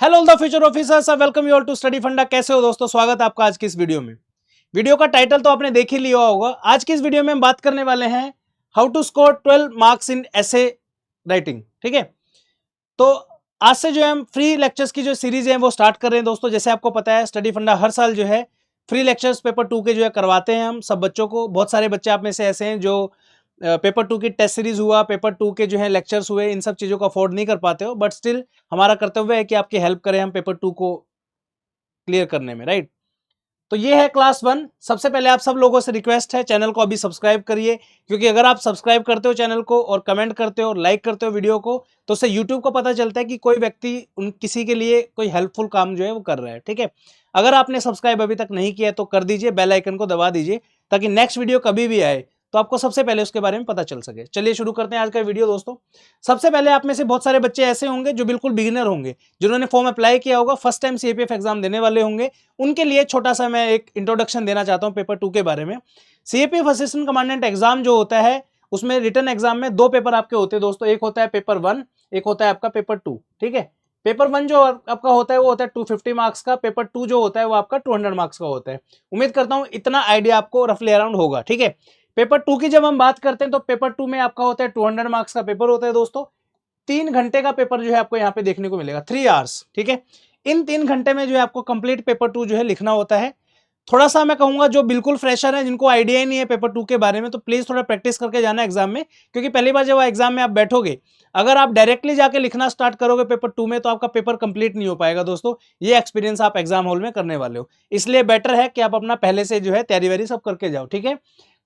Hello all the future officers, welcome you all to study Funda. कैसे हो दोस्तों? स्वागत है आपका आज की इस वीडियो में। वीडियो का टाइटल तो आपने देख ही लिया होगा। आज की इस वीडियो में हम बात करने वाले हैं how to score 12 marks in essay writing. ठीक है, तो आज से जो है हम फ्री लेक्चर्स की जो सीरीज है वो स्टार्ट कर रहे हैं दोस्तों। जैसे आपको पता है स्टडी फंडा हर साल जो है फ्री लेक्चर्स पेपर 2 के जो है करवाते हैं हम सब बच्चों को। बहुत सारे बच्चे आप में से ऐसे हैं जो पेपर 2 की टेस्ट सीरीज हुआ, पेपर 2 के जो है लेक्चर्स हुए, इन सब चीज़ों को अफोर्ड नहीं कर पाते हो, बट स्टिल हमारा कर्तव्य है कि आपकी हेल्प करें हम पेपर 2 को क्लियर करने में, राइट। तो ये है क्लास 1। सबसे पहले आप सब लोगों से रिक्वेस्ट है, चैनल को अभी सब्सक्राइब करिए, क्योंकि अगर आप सब्सक्राइब करते हो चैनल को और कमेंट करते हो और लाइक करते हो वीडियो को, तो उससे यूट्यूब को पता चलता है कि कोई व्यक्ति किसी के लिए कोई हेल्पफुल काम जो है वो कर रहा है। ठीक है, अगर आपने सब्सक्राइब अभी तक नहीं किया तो कर दीजिए, बेल आइकन को दबा दीजिए, ताकि नेक्स्ट वीडियो कभी भी आए तो आपको सबसे पहले उसके बारे में पता चल सके। चलिए शुरू करते हैं आज का वीडियो दोस्तों। सबसे पहले आप में से बहुत सारे बच्चे ऐसे होंगे जो बिल्कुल बिगिनर होंगे, जिन्होंने फॉर्म अप्लाई किया होगा, फर्स्ट टाइम सीएपीएफ एग्जाम देने वाले होंगे। उनके लिए छोटा सा मैं एक इंट्रोडक्शन देना चाहता हूं पेपर 2 के बारे में। सीएपीएफ असिस्टेंट कमांडेंट एग्जाम जो होता है उसमें रिटन एग्जाम में दो पेपर आपके होते हैं दोस्तों। एक होता है पेपर 1, एक होता है आपका पेपर 2। ठीक है, पेपर 1 जो आपका होता है वो होता है 250 मार्क्स का, पेपर 2 जो होता है वो आपका 200 मार्क्स का होता है। उम्मीद करता हूं इतना आइडिया आपको रफली अराउंड होगा। ठीक है, पेपर 2 की जब हम बात करते हैं तो पेपर 2 में आपका होता है 200 मार्क्स का पेपर होता है दोस्तों। 3 घंटे का पेपर जो है आपको यहाँ पे देखने को मिलेगा, 3 आवर्स। ठीक है, इन 3 घंटे में जो है आपको कंप्लीट पेपर 2 जो है लिखना होता है। थोड़ा सा मैं कहूंगा जो बिल्कुल फ्रेशर है, जिनको आइडिया ही नहीं है पेपर 2 के बारे में, तो प्लीज थोड़ा प्रैक्टिस करके जाना एग्जाम में, क्योंकि पहली बार जब एग्जाम में आप बैठोगे, अगर आप डायरेक्टली जाके लिखना स्टार्ट करोगे पेपर 2 में तो आपका पेपर कंप्लीट नहीं हो पाएगा दोस्तों। ये एक्सपीरियंस आप एग्जाम हॉल में करने वाले हो, इसलिए बेटर है कि आप अपना पहले से जो है तैयारी वैयारी सब करके जाओ। ठीक है,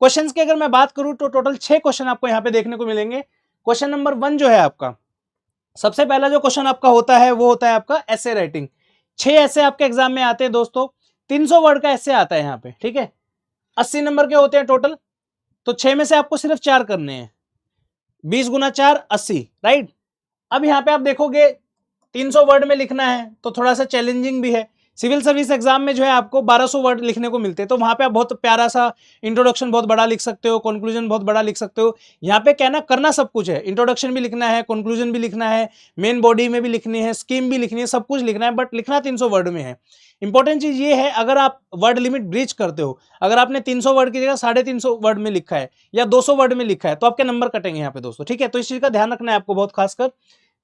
क्वेश्चंस की अगर मैं बात करूं तो टोटल 6 क्वेश्चन आपको यहाँ पे देखने को मिलेंगे। क्वेश्चन नंबर 1 जो है आपका, सबसे पहला जो क्वेश्चन आपका होता है वो होता है आपका ऐसे राइटिंग। 6 ऐसे आपके एग्जाम में आते हैं दोस्तों, 300 वर्ड का ऐसे आता है यहाँ पे। ठीक है, 80 नंबर के होते हैं टोटल, तो 6 में से आपको सिर्फ 4 करने हैं। 20 गुना 4 80, राइट। अब यहाँ पे आप देखोगे 300 वर्ड में लिखना है तो थोड़ा सा चैलेंजिंग भी है। सिविल सर्विस एग्जाम में जो है आपको 1200 वर्ड लिखने को मिलते हैं, तो वहां पे आप बहुत प्यारा सा इंट्रोडक्शन बहुत बड़ा लिख सकते हो, कंक्लूजन बहुत बड़ा लिख सकते हो। यहाँ पे कहना करना सब कुछ है, इंट्रोडक्शन भी लिखना है, कंक्लूजन भी लिखना है, मेन बॉडी में भी लिखनी है, स्कीम भी लिखनी है, सब कुछ लिखना है, बट लिखना 300 वर्ड में है। इंपॉर्टेंट चीज ये है, अगर आप वर्ड लिमिट ब्रीच करते हो, अगर आपने 300 वर्ड की जगह 350 वर्ड में लिखा है या 200 वर्ड में लिखा है, तो आपके नंबर कटेंगे यहाँ पे दोस्तों। ठीक है, तो इस चीज का ध्यान रखना है आपको बहुत खासकर।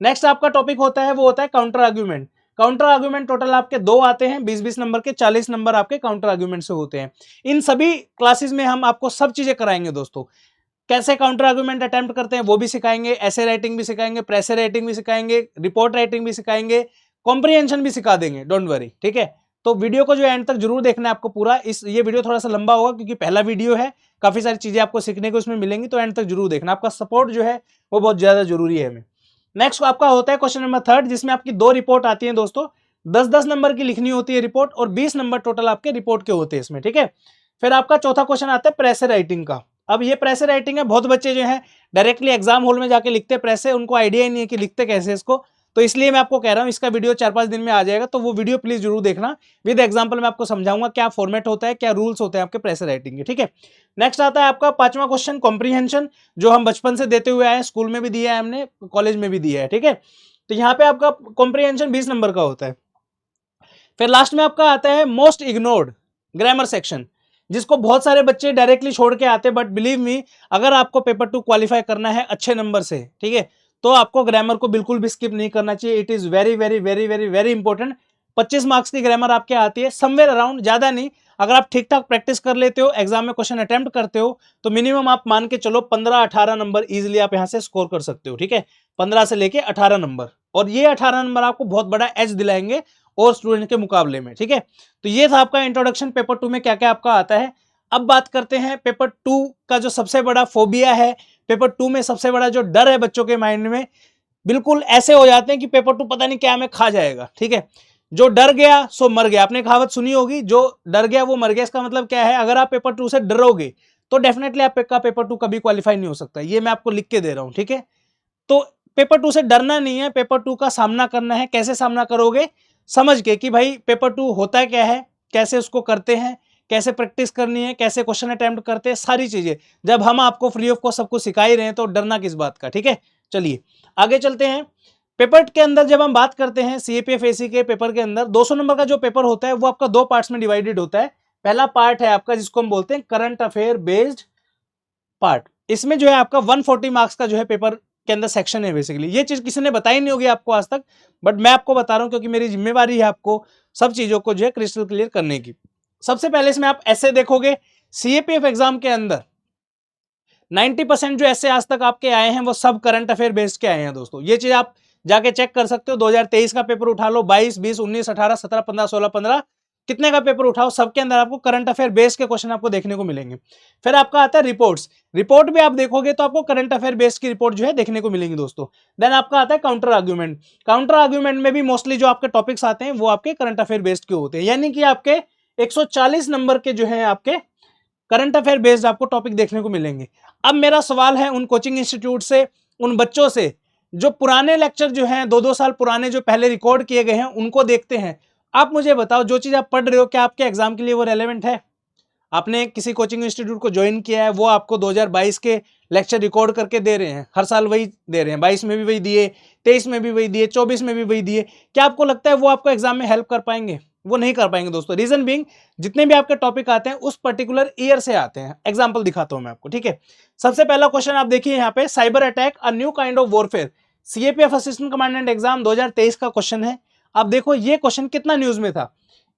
नेक्स्ट आपका टॉपिक होता है वो होता है counter argument. Counter argument total आपके 2 आते हैं, 20-20 नंबर के, 40 नंबर आपके काउंटर आर्ग्यूमेंट से होते हैं। इन सभी क्लासेस में हम आपको सब चीजें कराएंगे दोस्तों। कैसे काउंटर आर्ग्यूमेंट अटेम्प्ट करते हैं वो भी सिखाएंगे, ऐसे राइटिंग भी सिखाएंगे, प्रेशर राइटिंग भी सिखाएंगे, रिपोर्ट राइटिंग भी सिखाएंगे, कॉम्प्रिहेंशन भी सिखा देंगे, डोंट वरी। ठीक है, तो वीडियो को जो एंड तक जरूर देखना है आपको पूरा। ये वीडियो थोड़ा सा लंबा होगा क्योंकि पहला वीडियो है, काफी सारी चीजें आपको सीखने को इसमें मिलेंगी, तो एंड तक जरूर देखना। आपका सपोर्ट जो है वो बहुत ज्यादा जरूरी है हमें। नेक्स्ट आपका होता है क्वेश्चन नंबर 3, जिसमें आपकी 2 रिपोर्ट आती है दोस्तों। 10-10 नंबर की लिखनी होती है रिपोर्ट, और 20 नंबर टोटल आपके रिपोर्ट के होते हैं इसमें। ठीक है, फिर आपका चौथा क्वेश्चन आता है प्रेशर राइटिंग का। अब ये प्रेशर राइटिंग है, बहुत बच्चे जो है डायरेक्टली एग्जाम हॉल में जाके लिखते प्रेस है, उनको आइडिया ही नहीं है कि लिखते कैसे इसको, तो इसलिए मैं आपको कह रहा हूं इसका वीडियो 4-5 दिन में आ जाएगा, तो वो वीडियो प्लीज जरूर देखना। विद एग्जांपल मैं आपको समझाऊंगा क्या फॉर्मेट होता है, क्या रूल्स होते हैं आपके प्रेशर राइटिंग के। ठीक है, नेक्स्ट आता है आपका 5वां क्वेश्चन कॉम्प्रीहेंशन, जो हम बचपन से देते हुए आए, स्कूल में भी दिया है हमने, कॉलेज में भी दिया है। ठीक है, तो यहाँ पे आपका कॉम्प्रीहेंशन 20 नंबर का होता है। फिर लास्ट में आपका आता है मोस्ट इग्नोर्ड, ग्रामर सेक्शन, जिसको बहुत सारे बच्चे डायरेक्टली छोड़ के आते हैं, बट बिलीव मी, अगर आपको पेपर 2 क्वालिफाई करना है अच्छे नंबर से, ठीक है, तो आपको ग्रामर को बिल्कुल भी स्किप नहीं करना चाहिए। It is very very very very very important. 25 marks की ग्रामर आपके आती है, समवेयर अराउंड, ज्यादा नहीं। अगर आप ठीक ठाक प्रैक्टिस कर लेते हो, एग्जाम में क्वेश्चन अटेम्प्ट करते हो, तो मिनिमम आप मान के चलो 15-18 नंबर इजिली आप यहां से स्कोर कर सकते हो। ठीक है, 15 से लेके 18 नंबर, और ये 18 नंबर आपको बहुत बड़ा एज दिलाएंगे और स्टूडेंट के मुकाबले में। ठीक है, तो ये था आपका इंट्रोडक्शन पेपर 2 में क्या क्या आपका आता है। अब बात करते हैं पेपर 2 का जो सबसे बड़ा फोबिया है, पेपर 2 में सबसे बड़ा जो डर है बच्चों के माइंड में, बिल्कुल ऐसे हो जाते हैं कि पेपर 2 पता नहीं क्या हमें खा जाएगा। ठीक है, जो डर गया सो मर गया, आपने कहावत सुनी होगी, जो डर गया वो मर गया। इसका मतलब क्या है, अगर आप पेपर 2 से डरोगे तो डेफिनेटली आपका पेपर 2 कभी क्वालिफाई नहीं हो सकता, ये मैं आपको लिख के दे रहा हूं। ठीक है, तो पेपर 2 से डरना नहीं है, पेपर 2 का सामना करना है। कैसे सामना करोगे, समझ के कि भाई पेपर 2 होता क्या है, कैसे उसको करते हैं, कैसे प्रैक्टिस करनी है, कैसे क्वेश्चन अटेम्प्ट करते हैं, सारी चीजें जब हम आपको फ्री ऑफ कॉस्ट सब कुछ सिखा ही रहे हैं तो डरना किस बात का। ठीक है, चलिए आगे चलते हैं। पेपर के अंदर जब हम बात करते हैं सीएपीएफ एसी के पेपर के अंदर 200 नंबर का जो पेपर होता है वो आपका दो पार्ट्स में डिवाइडेड होता है। पहला पार्ट है आपका जिसको हम बोलते हैं करंट अफेयर बेस्ड पार्ट। इसमें जो है आपका 140 मार्क्स का जो है पेपर के अंदर सेक्शन है बेसिकली। ये चीज किसी ने बताई नहीं होगी आपको आज तक, बट मैं आपको बता रहा हूं क्योंकि मेरी जिम्मेवारी है आपको सब चीजों को जो है क्रिस्टल क्लियर करने की। सबसे पहले इसमें आप ऐसे देखोगे सीएपीएफ एग्जाम के अंदर 90% जो ऐसे आज तक आपके आए हैं वो सब करंट अफेयर बेस्ड के आए हैं दोस्तों। ये चीज आप जाके चेक कर सकते हो। 2023 का पेपर उठा लो, 22, 20, 19, 18, 17, 15, 16, 15, कितने का पेपर उठाओ सबके अंदर आपको करंट अफेयर बेस्ड के क्वेश्चन आपको देखने को मिलेंगे। फिर आपका आता है रिपोर्ट्स। रिपोर्ट भी आप देखोगे तो आपको करंट अफेयर बेस्ड की रिपोर्ट जो है देखने को मिलेंगी दोस्तों। देन आपका आता है काउंटर आर्ग्यूमेंट। काउंटर आर्ग्यूमेंट में भी मोस्टली जो आपके टॉपिक्स आते हैं वो आपके करंट अफेयर बेस्ड के होते हैं, यानी कि आपके 140 नंबर के जो है आपके करंट अफेयर बेस्ड आपको टॉपिक देखने को मिलेंगे। अब मेरा सवाल है उन कोचिंग इंस्टीट्यूट से, उन बच्चों से जो पुराने लेक्चर जो हैं 2-2 साल पुराने जो पहले रिकॉर्ड किए गए हैं उनको देखते हैं। आप मुझे बताओ जो चीज आप पढ़ रहे हो क्या आपके एग्जाम के लिए वो रेलेवेंट है? आपने किसी कोचिंग इंस्टीट्यूट को ज्वाइन किया है, वो आपको 2022 के लेक्चर रिकॉर्ड करके दे रहे हैं, हर साल वही दे रहे हैं, 22 में भी वही दिए, 23 में भी वही दिए, 24 में भी वही दिए। क्या आपको लगता है वो आपको एग्जाम में हेल्प कर पाएंगे? वो नहीं कर पाएंगे दोस्तों। रीजन बीइंग जितने भी आपके टॉपिक आते हैं उस पर्टिकुलर ईयर से आते हैं। एग्जाम्पल दिखाता हूं मैं आपको, ठीक है। सबसे पहला क्वेश्चन आप देखिए यहाँ पे, cyber attack a new kind of warfare, CAPF assistant commandant exam 2023 का क्वेश्चन है। आप देखो ये क्वेश्चन कितना न्यूज में था।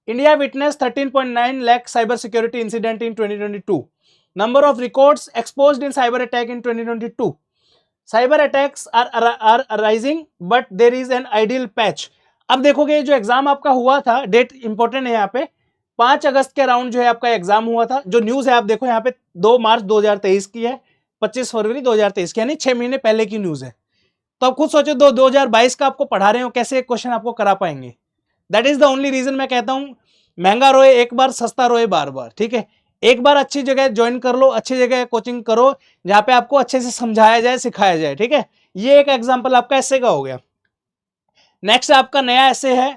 India witnessed 13.9 lakh cyber security incident in 2022. Number of records exposed in cyber attack in 2022. Cyber attacks are arising, but there is an ideal patch. अब देखोगे जो एग्जाम आपका हुआ था, डेट इंपॉर्टेंट है यहाँ पे, 5 अगस्त के अराउंड जो है आपका एग्जाम हुआ था। जो न्यूज है आप देखो यहाँ पे 2 मार्च 2023 की है, 25 फरवरी 2023 की, यानी 6 महीने पहले की न्यूज है। तो आप खुद सोचो 2022 का आपको पढ़ा रहे हो, कैसे क्वेश्चन आपको करा पाएंगे? That is the only reason मैं कहता हूं महंगा रोए एक बार, सस्ता रोए बार बार, ठीक है। एक बार अच्छी जगह ज्वाइन कर लो, अच्छी जगह कोचिंग करो जहां पे आपको अच्छे से समझाया जाए, सिखाया जाए, ठीक है। ये एक एग्जांपल आपका ऐसे का हो गया। नेक्स्ट आपका नया ऐसे है,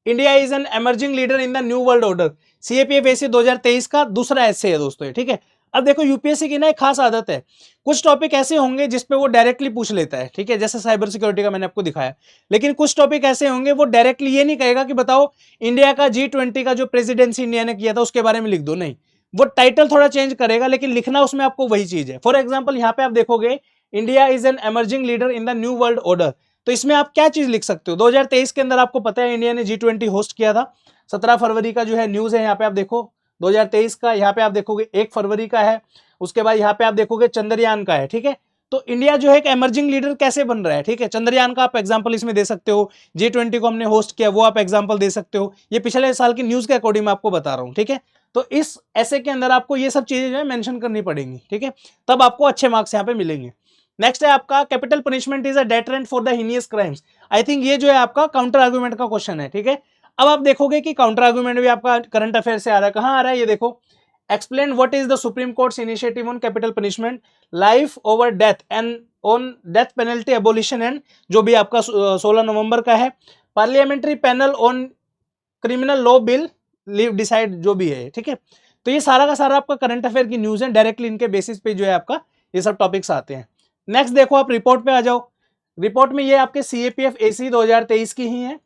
India is an emerging leader in the new world order, CAPF AC 2023 का दूसरा ऐसे है दोस्तों, ठीक है। अब देखो यूपीएससी की ना एक खास आदत है, कुछ टॉपिक ऐसे होंगे जिसपे वो डायरेक्टली पूछ लेता है, ठीक है, जैसे साइबर सिक्योरिटी का मैंने आपको दिखाया। लेकिन कुछ टॉपिक ऐसे होंगे वो डायरेक्टली ये नहीं कहेगा कि बताओ इंडिया का G20 का जो प्रेसिडेंसी इंडिया ने किया था उसके बारे में लिख दो, नहीं, वो टाइटल थोड़ा चेंज करेगा लेकिन लिखना उसमें आपको वही चीज है। फॉर एग्जाम्पल यहाँ पे आप देखोगे India is an emerging leader in the new world order, तो इसमें आप क्या चीज लिख सकते हो? 2023 के अंदर आपको पता है इंडिया ने G20 होस्ट किया था, 17 फरवरी का जो है न्यूज है यहाँ पे आप देखो 2023 का। यहाँ पे आप देखोगे 1 फरवरी का है, उसके बाद यहाँ पे आप देखोगे चंद्रयान का है, ठीक है। तो इंडिया जो है एक एमर्जिंग लीडर कैसे बन रहा है, ठीक है। चंद्रयान का आप एग्जांपल इसमें दे सकते हो, G20 को हमने होस्ट किया वो आप एग्जांपल दे सकते हो। ये पिछले साल की न्यूज के अकॉर्डिंग मैं आपको बता रहा हूँ, ठीक है। तो इस ऐसे के अंदर आपको ये सब चीजें जो है मेंशन करनी पड़ेंगी, ठीक है, तब आपको अच्छे मार्क्स यहाँ पे मिलेंगे। नेक्स्ट है आपका capital punishment is a deterrent for the heinous crimes. I think ये जो है आपका काउंटर आर्गुमेंट का क्वेश्चन है, ठीक है। अब आप देखोगे कि काउंटर आर्गुमेंट भी आपका करंट अफेयर से आ रहा है। कहां आ रहा है ये देखो, explain what is the supreme courts initiative on capital punishment, life over death and on death penalty abolition and, जो भी आपका 16 नवंबर का है, parliamentary panel on criminal law bill leave decide, जो भी है, ठीक है। तो ये सारा का सारा आपका करंट अफेयर की न्यूज है, डायरेक्टली इनके बेसिस पे जो है आपका ये सब टॉपिक्स आते हैं। नेक्स्ट देखो आप रिपोर्ट पे आ जाओ। रिपोर्ट में ये आपके सीएपीएफ एसी 2023 की ही है।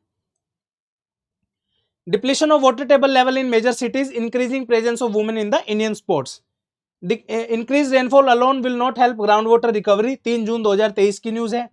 Depletion of water table level in major cities, increasing presence of women in the Indian sports, increase rainfall alone will not help ground water recovery, 3 जून 2023 की न्यूज है।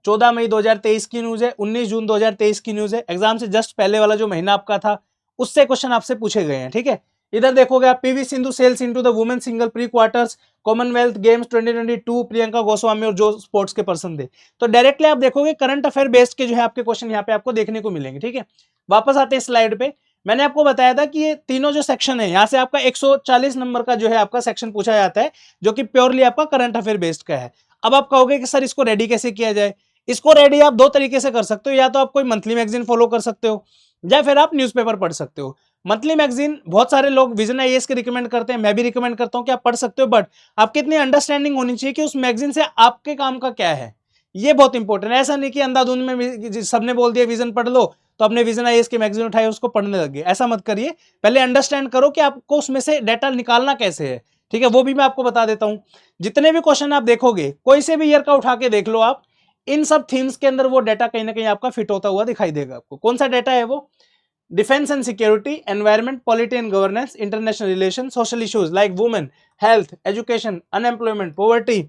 14 मई 2023 की न्यूज है। 19 जून 2023 की न्यूज है। एग्जाम से जस्ट पहले वाला जो महीना आपका था उससे क्वेश्चन आपसे पूछे गए हैं, ठीक है। इधर देखोगे आप, PV Sindhu sails into the women single pre quarters Commonwealth Games 2022, Priyanka Goswami और जो स्पोर्ट्स के पर्सन थे। तो डायरेक्टली आप देखोगे करंट अफेयर बेस्ड के जो है आपके क्वेश्चन यहाँ पे आपको देखने को मिलेंगे, ठीक है। वापस आते हैं स्लाइड पे। मैंने आपको बताया था कि ये तीनों जो सेक्शन है यहाँ से आपका 140 नंबर का जो है आपका सेक्शन पूछा जाता है, जो कि प्योरली आपका करंट अफेयर बेस्ड का है। अब आप कहोगे कि सर इसको रेडी कैसे किया जाए? इसको रेडी आप दो तरीके से कर सकते हो, या तो आप कोई मंथली मैगजीन फॉलो कर सकते हो या फिर आप न्यूज़पेपर पढ़ सकते हो। मंथली मैगजीन बहुत सारे लोग विजन आईएएस के रिकमेंड करते हैं, मैं भी रिकमेंड करता हूं कि आप पढ़ सकते हो, बट आपकी इतनी अंडरस्टैंडिंग होनी चाहिए कि उस मैगजीन से आपके काम का क्या है, ये बहुत इंपॉर्टेंट है। ऐसा नहीं कि अंधाधुंध में सबने बोल दिया विजन पढ़ लो तो अपने विजन आईएएस की मैगजीन उठाई उसको पढ़ने लगे, ऐसा मत करिए। पहले अंडरस्टैंड करो कि आपको उसमें से डाटा निकालना कैसे है, ठीक है, वो भी मैं आपको बता देता हूं। जितने भी क्वेश्चन आप देखोगे कोई से भी ईयर का उठा के देख लो आप, इन सब थीम्स के अंदर वो डाटा कहीं ना कहीं आपका फिट होता हुआ दिखाई देगा आपको। कौन सा डाटा है वो? Defence and security, environment, polity and governance, international relation, social issues like women, health, education, unemployment, poverty.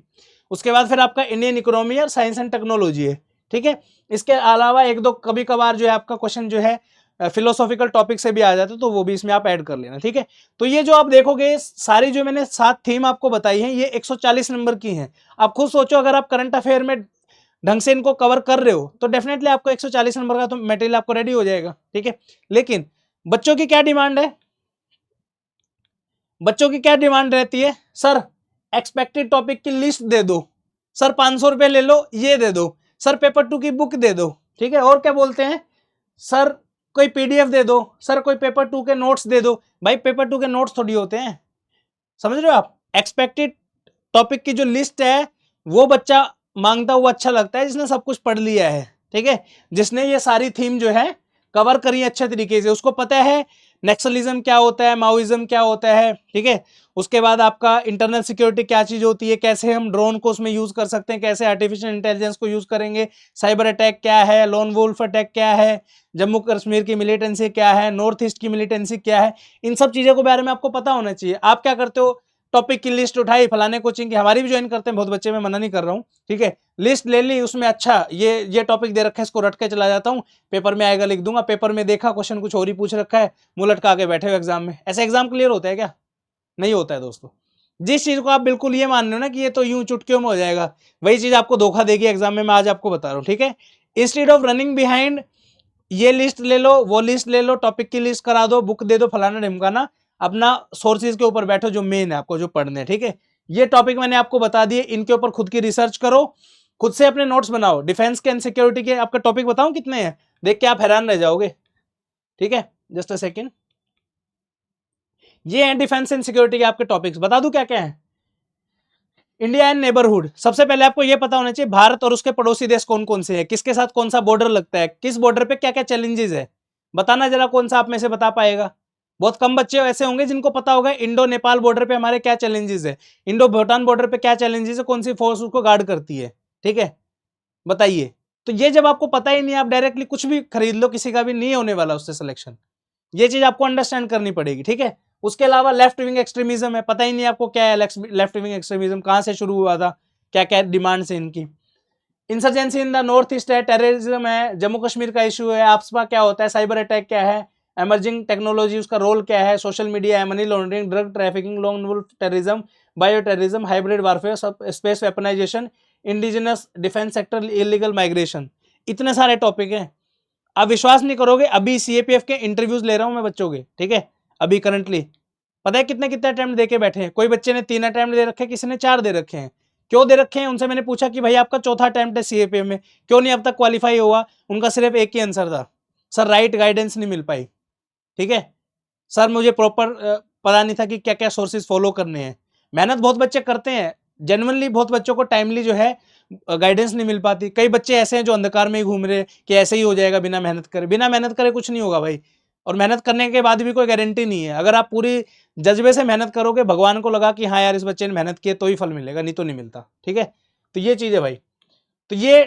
उसके बाद फिर आपका इंडियन इकोनॉमी और साइंस एंड टेक्नोलॉजी है, ठीक है। इसके अलावा एक दो कभी कभार जो है आपका क्वेश्चन जो है फिलोसॉफिकल टॉपिक से भी आ जाता है, तो वो भी इसमें आप ऐड कर लेना, ठीक है। तो ये जो आप देखोगे सारी जो मैंने 7 थीम आपको बताई है, ये 140 नंबर की हैं। आप खुद सोचो, अगर आप करंट अफेयर में ढंग से इनको कवर कर रहे हो तो डेफिनेटली आपको 140 नंबर का तो मटेरियल आपको रेडी हो जाएगा, ठीक है। लेकिन बच्चों की क्या डिमांड है? बच्चों की क्या डिमांड रहती है? सर एक्सपेक्टेड टॉपिक की लिस्ट दे दो, सर 500 रुपए ले लो ये दे दो, सर पेपर 2 की बुक दे दो, ठीक है। और क्या बोलते हैं? सर कोई पीडीएफ दे दो, सर कोई पेपर 2 के नोट्स दे दो। भाई पेपर 2 के नोट्स थोड़ी होते हैं, समझ रहे हो आप? एक्सपेक्टेड टॉपिक की जो लिस्ट है वो बच्चा मांगता हुआ अच्छा लगता है जिसने सब कुछ पढ़ लिया है, ठीक है, जिसने ये सारी थीम जो है कवर करी अच्छे तरीके से, उसको पता है नेक्सलिज्म क्या होता है, माओइज्म क्या होता है, ठीक है। उसके बाद आपका इंटरनल सिक्योरिटी क्या चीज होती है, कैसे हम ड्रोन को उसमें यूज कर सकते हैं, कैसे आर्टिफिशियल इंटेलिजेंस को यूज करेंगे, साइबर अटैक क्या है, लोन वुल्फ अटैक क्या है, जम्मू कश्मीर की मिलिटेंसी क्या है, नॉर्थ ईस्ट की मिलिटेंसी क्या है, इन सब चीजों के बारे में आपको पता होना चाहिए। आप क्या करते हो? टॉपिक की लिस्ट उठाई, फलाने कोचिंग की, हमारी भी ज्वाइन करते हैं बहुत बच्चे, मैं मना नहीं कर रहा हूँ, ठीक है। लिस्ट ले ली, उसमें अच्छा ये टॉपिक दे रखा है, इसको रट के चला जाता हूँ, पेपर में आएगा लिख दूंगा, पेपर में देखा क्वेश्चन कुछ और ही पूछ रखा है, मुंह लटका के बैठे हो एग्जाम में। ऐसा एग्जाम क्लियर होता है क्या? नहीं होता है दोस्तों। जिस चीज को आप बिल्कुल ये मान रहे हो ना कि ये तो यूं चुटकियों में हो जाएगा, वही चीज आपको धोखा देगी एग्जाम में, मैं आज आपको बता रहा हूँ, ठीक है। इंस्टेड ऑफ रनिंग बिहाइंड, ये लिस्ट ले लो, वो लिस्ट ले लो, टॉपिक की लिस्ट करा दो, बुक दे दो, फलाना ढिमकाना, अपना सोर्सेज के ऊपर बैठो जो मेन है आपको जो पढ़ने, ठीक है। ये टॉपिक मैंने आपको बता दिए, इनके ऊपर खुद की रिसर्च करो, खुद से अपने नोट्स बनाओ। डिफेंस के एंड सिक्योरिटी के आपका टॉपिक बताऊं कितने हैं, देख के आप हैरान रह जाओगे, ठीक है। जस्ट अ सेकेंड, ये हैं डिफेंस एंड सिक्योरिटी के आपके टॉपिक्स, बता दूं क्या क्या है। इंडिया एंड नेबरहुड, सबसे पहले आपको यह पता होना चाहिए भारत और उसके पड़ोसी देश कौन कौन से हैं, किसके साथ कौन सा बॉर्डर लगता है, किस बॉर्डर पे क्या क्या चैलेंजेस है, बताना जरा कौन सा आप में से बता पाएगा। बहुत कम बच्चे ऐसे होंगे जिनको पता होगा इंडो नेपाल बॉर्डर पे हमारे क्या चैलेंजेस है, इंडो भूटान बॉर्डर पे क्या चैलेंजेस है, कौन सी फोर्स उसको गार्ड करती है, ठीक है, बताइए। तो ये जब आपको पता ही नहीं, आप डायरेक्टली कुछ भी खरीद लो, किसी का भी नहीं होने वाला उससे सिलेक्शन, ये चीज आपको अंडरस्टैंड करनी पड़ेगी, ठीक है। उसके अलावा लेफ्ट विंग एक्सट्रीमिज्म है, पता ही नहीं आपको क्या है लेफ्ट विंग एक्सट्रीमिज्म, कहां से शुरू हुआ था, क्या क्या डिमांड्स है इनकी। Insurgency in the north east है, टेररिज्म है, जम्मू कश्मीर का इशू है, आपसपा क्या होता है, साइबर अटैक क्या है, एमर्जिंग टेक्नोलॉजी उसका रोल क्या है, सोशल मीडिया है, money laundering, drug trafficking, lone wolf terrorism, bio terrorism, hybrid warfare, space weaponisation, indigenous defence sector, illegal migration, इतने सारे टॉपिक हैं। आप विश्वास नहीं करोगे, अभी सीएपीएफ के इंटरव्यूज ले रहा हूं मैं बच्चों के, ठीक है, अभी करंटली, पता है कितने कितने अटेम्प्ट देके बैठे हैं। कोई बच्चे ने 3 अटेम्प्ट दे रखे हैं, किसी ने 4 दे रखे हैं। क्यों दे रखे हैं? उनसे मैंने पूछा कि भाई आपका चौथा अटेम्प्ट है सीएपीएफ में, क्यों नहीं अब तक क्वालिफाई हुआ? उनका सिर्फ एक ही आंसर था, सर राइट गाइडेंस नहीं मिल पाई, ठीक है सर, मुझे प्रॉपर पता नहीं था कि क्या क्या सोर्सेज फॉलो करने हैं। मेहनत बहुत बच्चे करते हैं, जेन्युइनली बहुत बच्चों को टाइमली जो है गाइडेंस नहीं मिल पाती। कई बच्चे ऐसे हैं जो अंधकार में ही घूम रहे हैं कि ऐसे ही हो जाएगा बिना मेहनत करे, बिना मेहनत करे कुछ नहीं होगा भाई। और मेहनत करने के बाद भी कोई गारंटी नहीं है, अगर आप पूरी जज्बे से मेहनत करोगे, भगवान को लगा कि हाँ यार इस बच्चे ने मेहनत की है, तो ही फल मिलेगा, नहीं तो नहीं मिलता, ठीक है। तो ये चीज है भाई, तो ये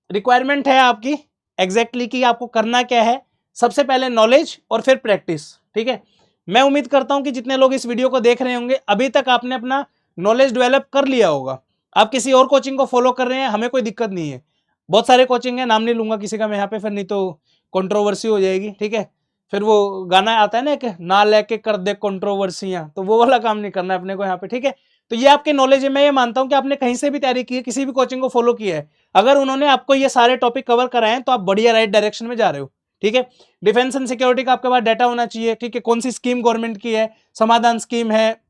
रिक्वायरमेंट है आपकी एग्जैक्टली कि आपको करना क्या है। सबसे पहले नॉलेज और फिर प्रैक्टिस, ठीक है। मैं उम्मीद करता हूं कि जितने लोग इस वीडियो को देख रहे होंगे अभी तक आपने अपना नॉलेज डेवलप कर लिया होगा। आप किसी और कोचिंग को फॉलो कर रहे हैं, हमें कोई दिक्कत नहीं है, बहुत सारे कोचिंग है, नाम नहीं लूंगा किसी का मैं यहाँ पे, फिर नहीं तो कंट्रोवर्सी हो जाएगी, ठीक है। फिर वो गाना आता है ना कि ना लेके कर दे कंट्रोवर्सियां, तो वो वाला काम नहीं करना है अपने को यहाँ पे, ठीक है। तो ये आपके नॉलेज है, मैं ये मानता हूं कि आपने कहीं से भी तैयारी की है, किसी भी कोचिंग को फॉलो किया है, अगर उन्होंने आपको ये सारे टॉपिक कवर कराए हैं तो आप बढ़िया राइट डायरेक्शन में जा रहे हो, ठीक है। डिफेंस एंड सिक्योरिटी का आपके पास डाटा होना चाहिए, ठीक है, कौन सी स्कीम गवर्नमेंट की है, समाधान स्कीम है,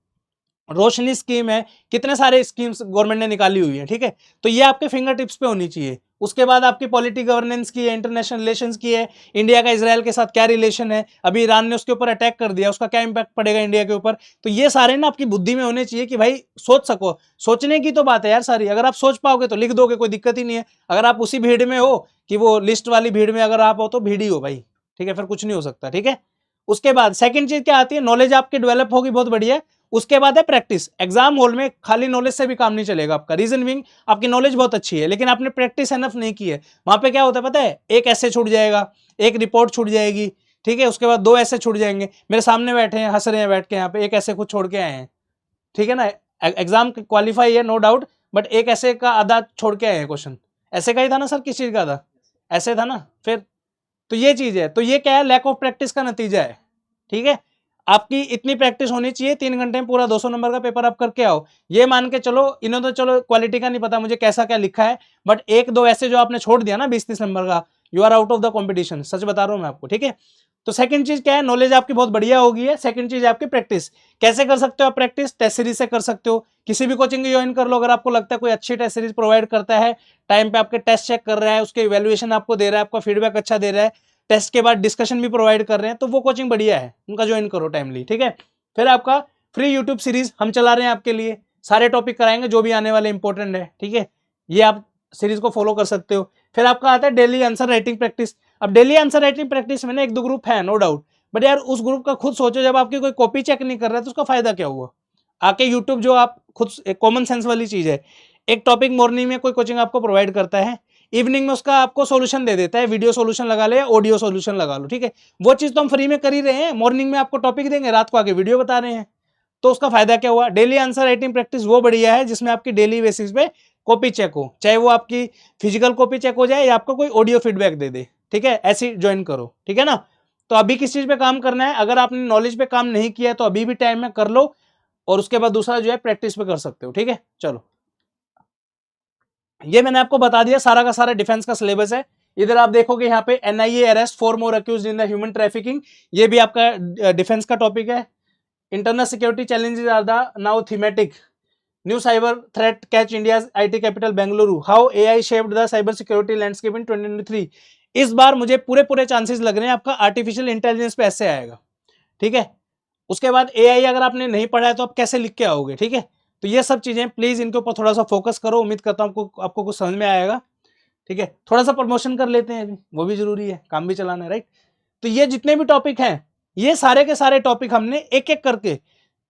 रोशनी स्कीम है, कितने सारे स्कीम्स गवर्नमेंट ने निकाली हुई है, ठीक है। तो ये आपके फिंगर टिप्स पे होनी चाहिए। उसके बाद आपकी पॉलिटी गवर्नेंस की है, इंटरनेशनल रिलेशंस की है, इंडिया का इजराइल के साथ क्या रिलेशन है, अभी ईरान ने उसके ऊपर अटैक कर दिया, उसका क्या इंपैक्ट पड़ेगा इंडिया के ऊपर। तो ये सारे ना आपकी बुद्धि में होने चाहिए कि भाई सोच सको, सोचने की तो बात है यार सारी, अगर आप सोच पाओगे तो लिख दोगे, कोई दिक्कत ही नहीं है। अगर आप उसी भीड़ में हो कि वो लिस्ट वाली भीड़ में अगर आप हो तो भीड़ ही हो भाई, ठीक है, फिर कुछ नहीं हो सकता, ठीक है। उसके बाद सेकंड चीज क्या आती है, नॉलेज आपकी डेवलप होगी बहुत बढ़िया, उसके बाद है प्रैक्टिस। एग्जाम हॉल में खाली नॉलेज से भी काम नहीं चलेगा आपका। रीजन बिंग आपकी नॉलेज बहुत अच्छी है लेकिन आपने प्रैक्टिस एनफ नहीं की है। वहां पे क्या होता है पता है, एक ऐसे छूट जाएगा, एक रिपोर्ट छूट जाएगी, ठीक है, उसके बाद 2 ऐसे छूट जाएंगे। मेरे सामने बैठे हैं, हंस रहे हैं बैठ के यहाँ पे, एक ऐसे खुद छोड़ के आए हैं, ठीक है ना। एग्जाम क्वालिफाई है नो डाउट, बट एक ऐसे का आधा छोड़ के आए हैं क्वेश्चन। ऐसे का ही था ना सर, किस चीज का था, ऐसे था ना। फिर तो ये चीज है, तो ये क्या है, लैक ऑफ प्रैक्टिस का नतीजा है, ठीक है। आपकी इतनी प्रैक्टिस होनी चाहिए, 3 घंटे में पूरा 200 नंबर का पेपर आप करके आओ। ये मान के चलो, इन्होंने तो चलो क्वालिटी का नहीं पता मुझे कैसा क्या लिखा है, बट 1-2 ऐसे जो आपने छोड़ दिया ना 20-30 नंबर का, you are out of the competition, सच बता रहा हूं मैं आपको, ठीक है। तो सेकंड चीज क्या है, नॉलेज आपकी बहुत बढ़िया होगी है। सेकंड चीज आपकी प्रैक्टिस। कैसे कर सकते हो आप प्रैक्टिस, टेस्ट सीरीज से कर सकते हो, किसी भी कोचिंग ज्वाइन कर लो। अगर आपको लगता है कोई अच्छी टेस्ट सीरीज प्रोवाइड करता है, टाइम पे आपके टेस्ट चेक कर रहा है, उसके इवैल्यूएशन आपको दे रहा है, आपका फीडबैक अच्छा दे रहा है, टेस्ट के बाद डिस्कशन भी प्रोवाइड कर रहे हैं, तो वो कोचिंग बढ़िया है, उनका ज्वाइन करो टाइमली, ठीक है। फिर आपका फ्री यूट्यूब सीरीज हम चला रहे हैं आपके लिए, सारे टॉपिक कराएंगे जो भी आने वाले इंपॉर्टेंट है, ठीक है। ये आप सीरीज को फॉलो कर सकते हो। फिर आपका आता है डेली आंसर राइटिंग प्रैक्टिस। अब डेली आंसर राइटिंग प्रैक्टिस में ना 1-2 ग्रुप है नो डाउट, बट यार उस ग्रुप का खुद सोचो, जब आपकी कोई कॉपी चेक नहीं कर रहा है तो उसका फायदा क्या हुआ। आके यूट्यूब जो आप खुद, एक कॉमन सेंस वाली चीज है, एक टॉपिक मॉर्निंग में कोई कोचिंग आपको प्रोवाइड करता है, इवनिंग में उसका आपको सॉल्यूशन दे देता है, वीडियो सॉल्यूशन लगा ले, ऑडियो सॉल्यूशन लगा लो, ठीक है। वो चीज तो हम फ्री में कर ही रहे हैं, मॉर्निंग में आपको टॉपिक देंगे, रात को आके वीडियो बता रहे हैं, तो उसका फायदा क्या हुआ। डेली आंसर राइटिंग प्रैक्टिस वो बढ़िया है जिसमें आपकी डेली बेसिस पे कॉपी चेक हो, चाहे वो आपकी फिजिकल कॉपी चेक हो जाए या आपको कोई ऑडियो फीडबैक दे दे, ठीक है, ऐसी ज्वाइन करो, ठीक है ना। तो अभी किस चीज पे काम करना है, अगर आपने नॉलेज पे काम नहीं किया है तो अभी भी टाइम में कर लो, और उसके बाद दूसरा जो है प्रैक्टिस पे कर सकते हो, ठीक है। चलो, ये मैंने आपको बता दिया, सारा का सारा डिफेंस का सिलेबस है। इधर आप देखोगे यहाँ पे NIA arrest 4 more accused in the human trafficking, ये भी आपका डिफेंस का टॉपिक है। Internal security challenges are the now thematic, new cyber threat catch India IT capital Bengaluru, how AI shaped the cyber security landscape in 2023। इस बार मुझे पूरे पूरे chances लग रहे हैं आपका आर्टिफिशियल इंटेलिजेंस पे ऐसे आएगा, ठीक है। उसके बाद एआई अगर आपने नहीं पढ़ा है तो आप कैसे लिख के आओगे, ठीक है। तो ये सब चीजें प्लीज इनके ऊपर थोड़ा सा फोकस करो, उम्मीद करता हूं आपको कुछ समझ में आएगा, ठीक है। थोड़ा सा प्रमोशन कर लेते हैं अभी, वो भी जरूरी है, काम भी चलाना है, राइट। तो ये जितने भी टॉपिक हैं, ये सारे के सारे टॉपिक हमने एक एक करके,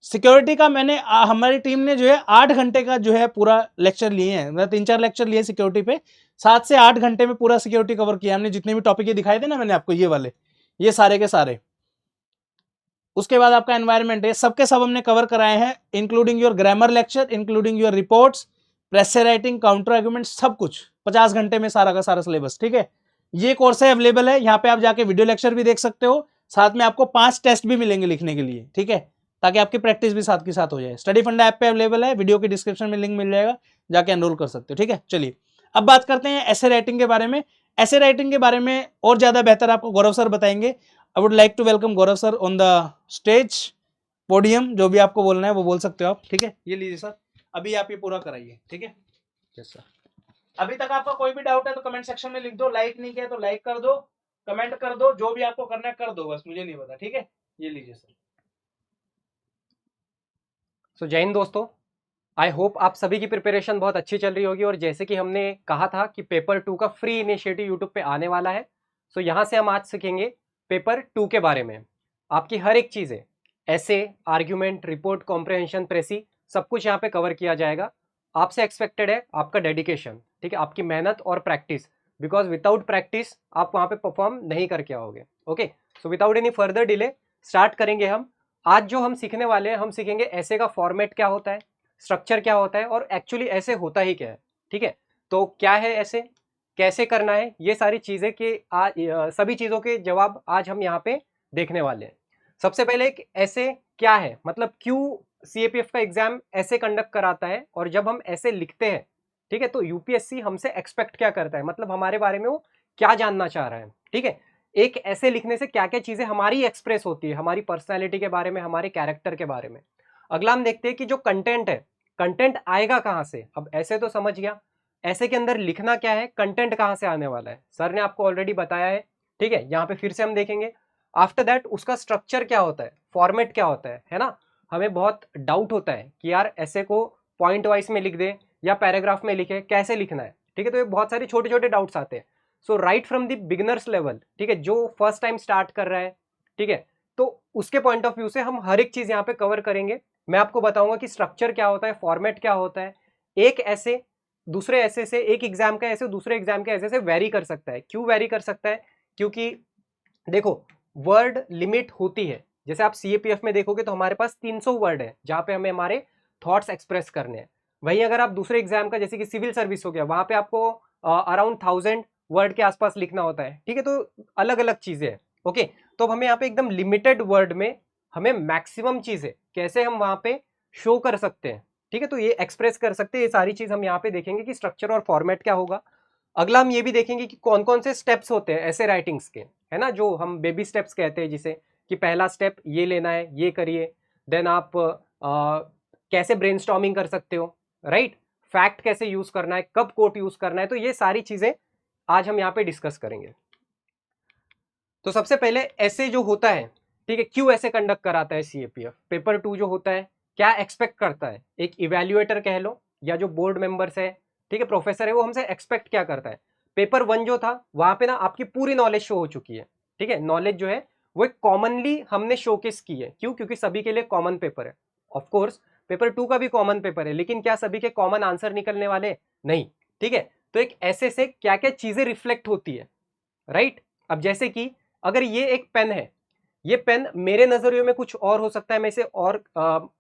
सिक्योरिटी का मैंने हमारी टीम ने जो है 8 घंटे का जो है पूरा लेक्चर लिए हैं, मतलब 3-4 लेक्चर लिए सिक्योरिटी पे, 7 से 8 घंटे में पूरा सिक्योरिटी कवर किया हमने। जितने भी टॉपिक ये दिखाए थे ना मैंने आपको, ये वाले, ये सारे के सारे। उसके बाद आपका एनवायरनमेंट है, सबके सब हमने कवर कराए हैं, including your grammar lecture, including your reports, press writing, counter argument, सब कुछ 50 घंटे में सारा का सारा सिलेबस, ठीक है। ये कोर्स है अवेलेबल है, यहाँ पे आप जाके वीडियो लेक्चर भी देख सकते हो, साथ में आपको 5 टेस्ट भी मिलेंगे लिखने के लिए, ठीक है, ताकि आपकी प्रैक्टिस भी साथ के साथ हो जाए। स्टडी फंडा ऐप पे अवेलेबल है, वीडियो के डिस्क्रिप्शन में लिंक मिल जाएगा, जाके एनरोल कर सकते हो, ठीक है। चलिए अब बात करते हैं ऐसे राइटिंग के बारे में। ऐसे राइटिंग के बारे में और ज्यादा बेहतर आपको गौरव सर बताएंगे। I would like to welcome Gaurav sir on the stage, podium, जो भी आपको बोलना है वो बोल सकते हो आप, ठीक है। ये लीजिए सर, अभी आप ये पूरा कराइए, ठीक है। Yes sir. अभी तक आपका कोई भी डाउट है तो कमेंट सेक्शन में लिख दो, लाइक नहीं किया तो लाइक कर दो, कमेंट कर दो, जो भी आपको करना है कर दो, बस मुझे नहीं पता, ठीक है। ये लीजिए सर। सो जय हिंद दोस्तों, आई होप आप सभी की प्रिपरेशन बहुत अच्छी चल रही होगी। और जैसे कि हमने कहा था कि पेपर 2 का फ्री इनिशिएटिव यूट्यूब पे आने वाला है, सो यहाँ से हम आज सीखेंगे पेपर 2 के बारे में। आपकी हर एक चीज़ें, ऐसे, आर्ग्यूमेंट, रिपोर्ट, कॉम्प्रहेंशन, प्रेसी, सब कुछ यहाँ पे कवर किया जाएगा। आपसे एक्सपेक्टेड है आपका डेडिकेशन, ठीक है, आपकी मेहनत और प्रैक्टिस, बिकॉज विदाउट प्रैक्टिस आप वहाँ पे परफॉर्म नहीं करके आओगे। Okay, so without any further delay start करेंगे हम। आज जो हम सीखने वाले हैं, हम सीखेंगे ऐसे का फॉर्मेट क्या होता है, स्ट्रक्चर क्या होता है, और एक्चुअली ऐसे होता ही क्या है, ठीक है। तो क्या है ऐसे, कैसे करना है, ये सारी चीज़ें के सभी चीज़ों के जवाब आज हम यहाँ पे देखने वाले हैं। सबसे पहले एक ऐसे क्या है, मतलब क्यों सीएपीएफ का एग्जाम ऐसे कंडक्ट कराता है, और जब हम ऐसे लिखते हैं, ठीक है, तो यूपीएससी हमसे एक्सपेक्ट क्या करता है, मतलब हमारे बारे में वो क्या जानना चाह रहा है, ठीक है। एक ऐसे लिखने से क्या क्या चीज़ें हमारी एक्सप्रेस होती है, हमारी पर्सनैलिटी के बारे में, हमारे कैरेक्टर के बारे में। अगला हम देखते हैं कि जो कंटेंट है, कंटेंट आएगा कहाँ से। अब ऐसे तो समझ गया, ऐसे के अंदर लिखना क्या है, कंटेंट कहाँ से आने वाला है, सर ने आपको ऑलरेडी बताया है, ठीक है। यहाँ पे फिर से हम देखेंगे। आफ्टर दैट उसका स्ट्रक्चर क्या होता है, फॉर्मेट क्या होता है ना। हमें बहुत डाउट होता है कि यार ऐसे को पॉइंट वाइज में लिख दे या पैराग्राफ में लिखे, कैसे लिखना है, ठीक है। तो ये बहुत सारे छोटे छोटे डाउट्स आते हैं। So right from the beginners level, ठीक है, जो फर्स्ट टाइम स्टार्ट कर रहा है, ठीक है, तो उसके पॉइंट ऑफ व्यू से हम हर एक चीज यहाँ पे कवर करेंगे। मैं आपको बताऊंगा कि स्ट्रक्चर क्या होता है, फॉर्मेट क्या होता है। एक ऐसे दूसरे ऐसे से, एक एग्जाम का ऐसे दूसरे एग्जाम के ऐसे से वेरी कर सकता है। क्यों वेरी कर सकता है? क्योंकि देखो, वर्ड लिमिट होती है। जैसे आप सीएपीएफ में देखोगे तो हमारे पास 300 वर्ड है जहां पे हमें हमारे थॉट्स एक्सप्रेस करने हैं। वहीं अगर आप दूसरे एग्जाम का जैसे कि सिविल सर्विस हो गया, वहां पे आपको अराउंड 1000 वर्ड के आसपास लिखना होता है। ठीक है, तो अलग अलग चीजें हैं। ओके, तो अब हमें यहाँ पे एकदम लिमिटेड वर्ड में हमें मैक्सिमम चीजें कैसे हम वहां पे शो कर सकते हैं, ठीक है, तो ये एक्सप्रेस कर सकते हैं। ये सारी चीज हम यहाँ पे देखेंगे कि स्ट्रक्चर और फॉर्मेट क्या होगा। अगला हम ये भी देखेंगे कि कौन कौन से स्टेप्स होते हैं ऐसे राइटिंग्स के, है ना, जो हम बेबी स्टेप्स कहते हैं, जिसे कि पहला स्टेप ये लेना है, ये करिए। देन आप कैसे ब्रेनस्टॉर्मिंग कर सकते हो, राइट, फैक्ट कैसे यूज करना है, कब कोट यूज करना है, तो ये सारी चीजें आज हम यहाँ पे डिस्कस करेंगे। तो सबसे पहले ऐसे जो होता है, ठीक है, क्यों ऐसे कंडक्ट कराता है सीएपीएफ? पेपर 2 जो होता है क्या एक्सपेक्ट करता है? एक इवेल्युएटर कह लो या जो बोर्ड मेंबर्स है, ठीक है, प्रोफेसर है, वो हमसे एक्सपेक्ट क्या करता है? पेपर 1 जो था वहां पे ना आपकी पूरी नॉलेज शो हो चुकी है, ठीक है, नॉलेज जो है वो एक कॉमनली हमने शोकेस की है। क्यों? क्योंकि सभी के लिए कॉमन पेपर है। ऑफकोर्स पेपर 2 का भी कॉमन पेपर है, लेकिन क्या सभी के कॉमन आंसर निकलने वाले? नहीं, ठीक है। तो एक ऐसे से क्या क्या चीजें रिफ्लेक्ट होती है, राइट। अब जैसे कि अगर ये एक पेन है, ये पेन मेरे नजरिए में कुछ और हो सकता है, मैं इसे और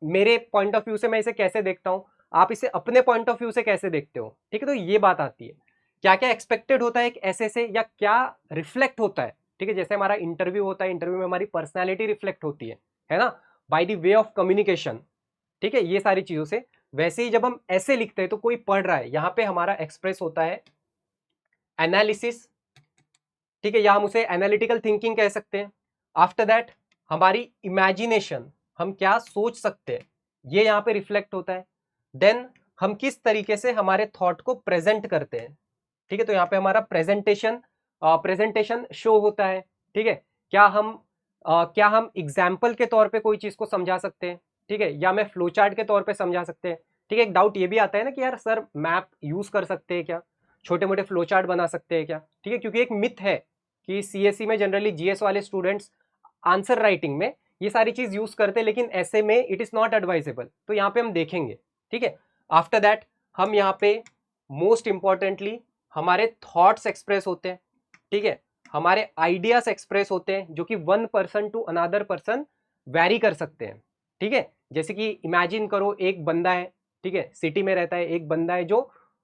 मेरे पॉइंट ऑफ व्यू से मैं इसे कैसे देखता हूं, आप इसे अपने पॉइंट ऑफ व्यू से कैसे देखते हो, ठीक है, तो ये बात आती है क्या क्या एक्सपेक्टेड होता है एक ऐसे से, या क्या रिफ्लेक्ट होता है, ठीक है। जैसे हमारा इंटरव्यू होता है, इंटरव्यू में हमारी पर्सनैलिटी रिफ्लेक्ट होती है ना, by the way of communication, ठीक है, ये सारी चीजों से। वैसे ही जब हम ऐसे लिखते हैं तो कोई पढ़ रहा है, यहां पे हमारा एक्सप्रेस होता है एनालिसिस, ठीक है, या हम उसे एनालिटिकल थिंकिंग कह सकते हैं। आफ्टर दैट हमारी इमेजिनेशन, हम क्या सोच सकते हैं, ये यहाँ पे रिफ्लेक्ट होता है। देन हम किस तरीके से हमारे थॉट को प्रेजेंट करते हैं, ठीक है, तो यहाँ पे हमारा प्रेजेंटेशन शो होता है, ठीक है। क्या हम एग्जाम्पल के तौर पे कोई चीज को समझा सकते हैं, ठीक है, या मैं फ्लो चार्ट के तौर पे समझा सकते हैं, ठीक है। एक डाउट ये भी आता है ना कि यार सर मैप यूज कर सकते हैं क्या, छोटे मोटे फ्लो चार्ट बना सकते हैं क्या, ठीक है, क्योंकि एक मिथ है कि सीएससी में जनरली जीएस वाले स्टूडेंट्स आंसर राइटिंग में ये सारी चीज यूज करते हैं, लेकिन ऐसे में इट इज नॉट एडवाइजेबल, तो यहाँ पे हम देखेंगे, ठीक है। आफ्टर दैट हम यहाँ पे मोस्ट इंपॉर्टेंटली हमारे थॉट्स एक्सप्रेस होते हैं, ठीक है, हमारे आइडियाज एक्सप्रेस होते हैं, जो कि one person to another person vary कर सकते हैं, ठीक है। जैसे कि इमेजिन करो एक बंदा है, ठीक है, सिटी में रहता है, एक बंदा है जो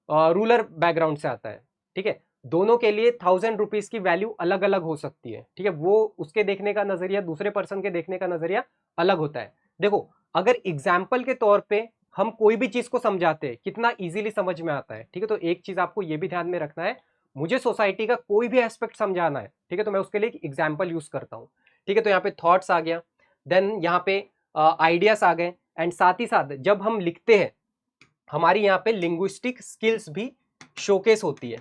रूरल बैकग्राउंड से आता है, ठीक है, दोनों के लिए 1000 रुपीज की वैल्यू अलग अलग हो सकती है, ठीक है, वो उसके देखने का नजरिया दूसरे पर्सन के देखने का नजरिया अलग होता है। देखो, अगर एग्जाम्पल के तौर पे हम कोई भी चीज को समझाते हैं कितना इजीली समझ में आता है, ठीक है, तो एक चीज आपको ये भी ध्यान में रखना है, मुझे सोसाइटी का कोई भी एस्पेक्ट समझाना है, ठीक है, तो मैं उसके लिए एग्जाम्पल यूज करता हूँ, ठीक है, तो यहाँ पे थॉट्स आ गया, देन यहाँ पे आइडियाज आ गए, एंड साथ ही साथ जब हम लिखते हैं हमारी यहाँ पे लिंग्विस्टिक स्किल्स भी शोकेस होती है,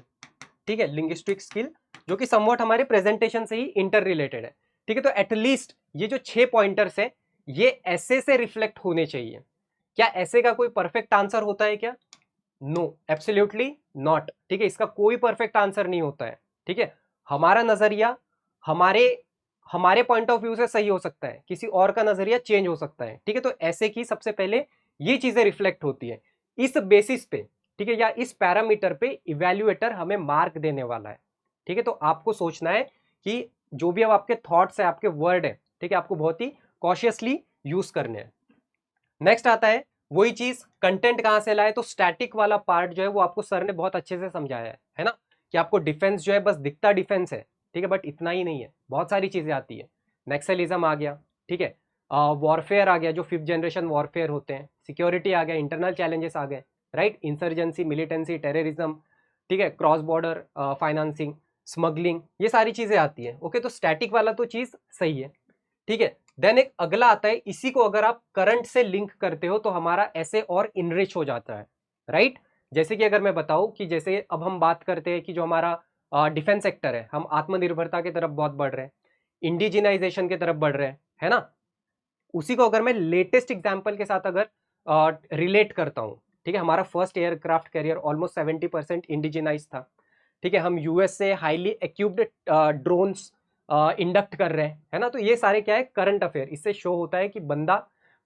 ठीक है, लिंग्विस्टिक स्किल जो कि समवट हमारे प्रेजेंटेशन से ही इंटर रिलेटेड है, ठीक है। तो एटलीस्ट ये जो 6 पॉइंटर्स है ये ऐसे से रिफ्लेक्ट होने चाहिए। क्या ऐसे का कोई परफेक्ट आंसर होता है क्या? नो, एब्सोल्युटली नॉट, ठीक है, इसका कोई परफेक्ट आंसर नहीं होता है, ठीक है। हमारा नजरिया हमारे हमारे पॉइंट ऑफ व्यू से सही हो सकता है, किसी और का नजरिया चेंज हो सकता है, ठीक है, तो ऐसे की सबसे पहले ये चीजें रिफ्लेक्ट होती है। इस बेसिस पे, ठीक है, या इस पैरामीटर पे इवैल्यूएटर हमें मार्क देने वाला है, ठीक है, तो आपको सोचना है कि जो भी अब आपके थॉट्स है, आपके वर्ड है, ठीक है, आपको बहुत ही कॉशियसली यूज करने हैं। नेक्स्ट आता है वही चीज कंटेंट कहां से लाए, तो स्टैटिक वाला पार्ट जो है वो आपको सर ने बहुत अच्छे से समझाया है ना, कि आपको डिफेंस जो है बस दिखता डिफेंस है, ठीक है, बट इतना ही नहीं है, बहुत सारी चीजें आती है। नेक्सलिज्म आ गया, ठीक है, वॉरफेयर आ गया, जो 5th जनरेशन वॉरफेयर होते हैं, सिक्योरिटी आ गया, इंटरनल चैलेंजेस आ गए, राइट, इंसर्जेंसी, मिलिटेंसी, टेररिज्म, ठीक है, क्रॉस बॉर्डर फाइनेंसिंग, स्मगलिंग, ये सारी चीजें आती है। ओके, तो स्टैटिक वाला तो चीज सही है, ठीक है। देन एक अगला आता है, इसी को अगर आप करंट से लिंक करते हो तो हमारा ऐसे और इनरिच हो जाता है, राइट। जैसे कि अगर मैं बताऊं कि जैसे अब हम बात करते हैं कि जो हमारा डिफेंस सेक्टर है, हम आत्मनिर्भरता की तरफ बहुत बढ़ रहे हैं, इंडिजिनाइजेशन की तरफ बढ़ रहे हैं, है ना, उसी को अगर मैं लेटेस्ट एग्जाम्पल के साथ अगर रिलेट करता हूं, ठीक है, हमारा first aircraft carrier almost 70% indigenise था, ठीक है, हम यूएस से हाईली एक्यूप्ड ड्रोन्स इंडक्ट कर रहे हैं, है ना, तो ये सारे क्या है करंट अफेयर, इससे शो होता है कि बंदा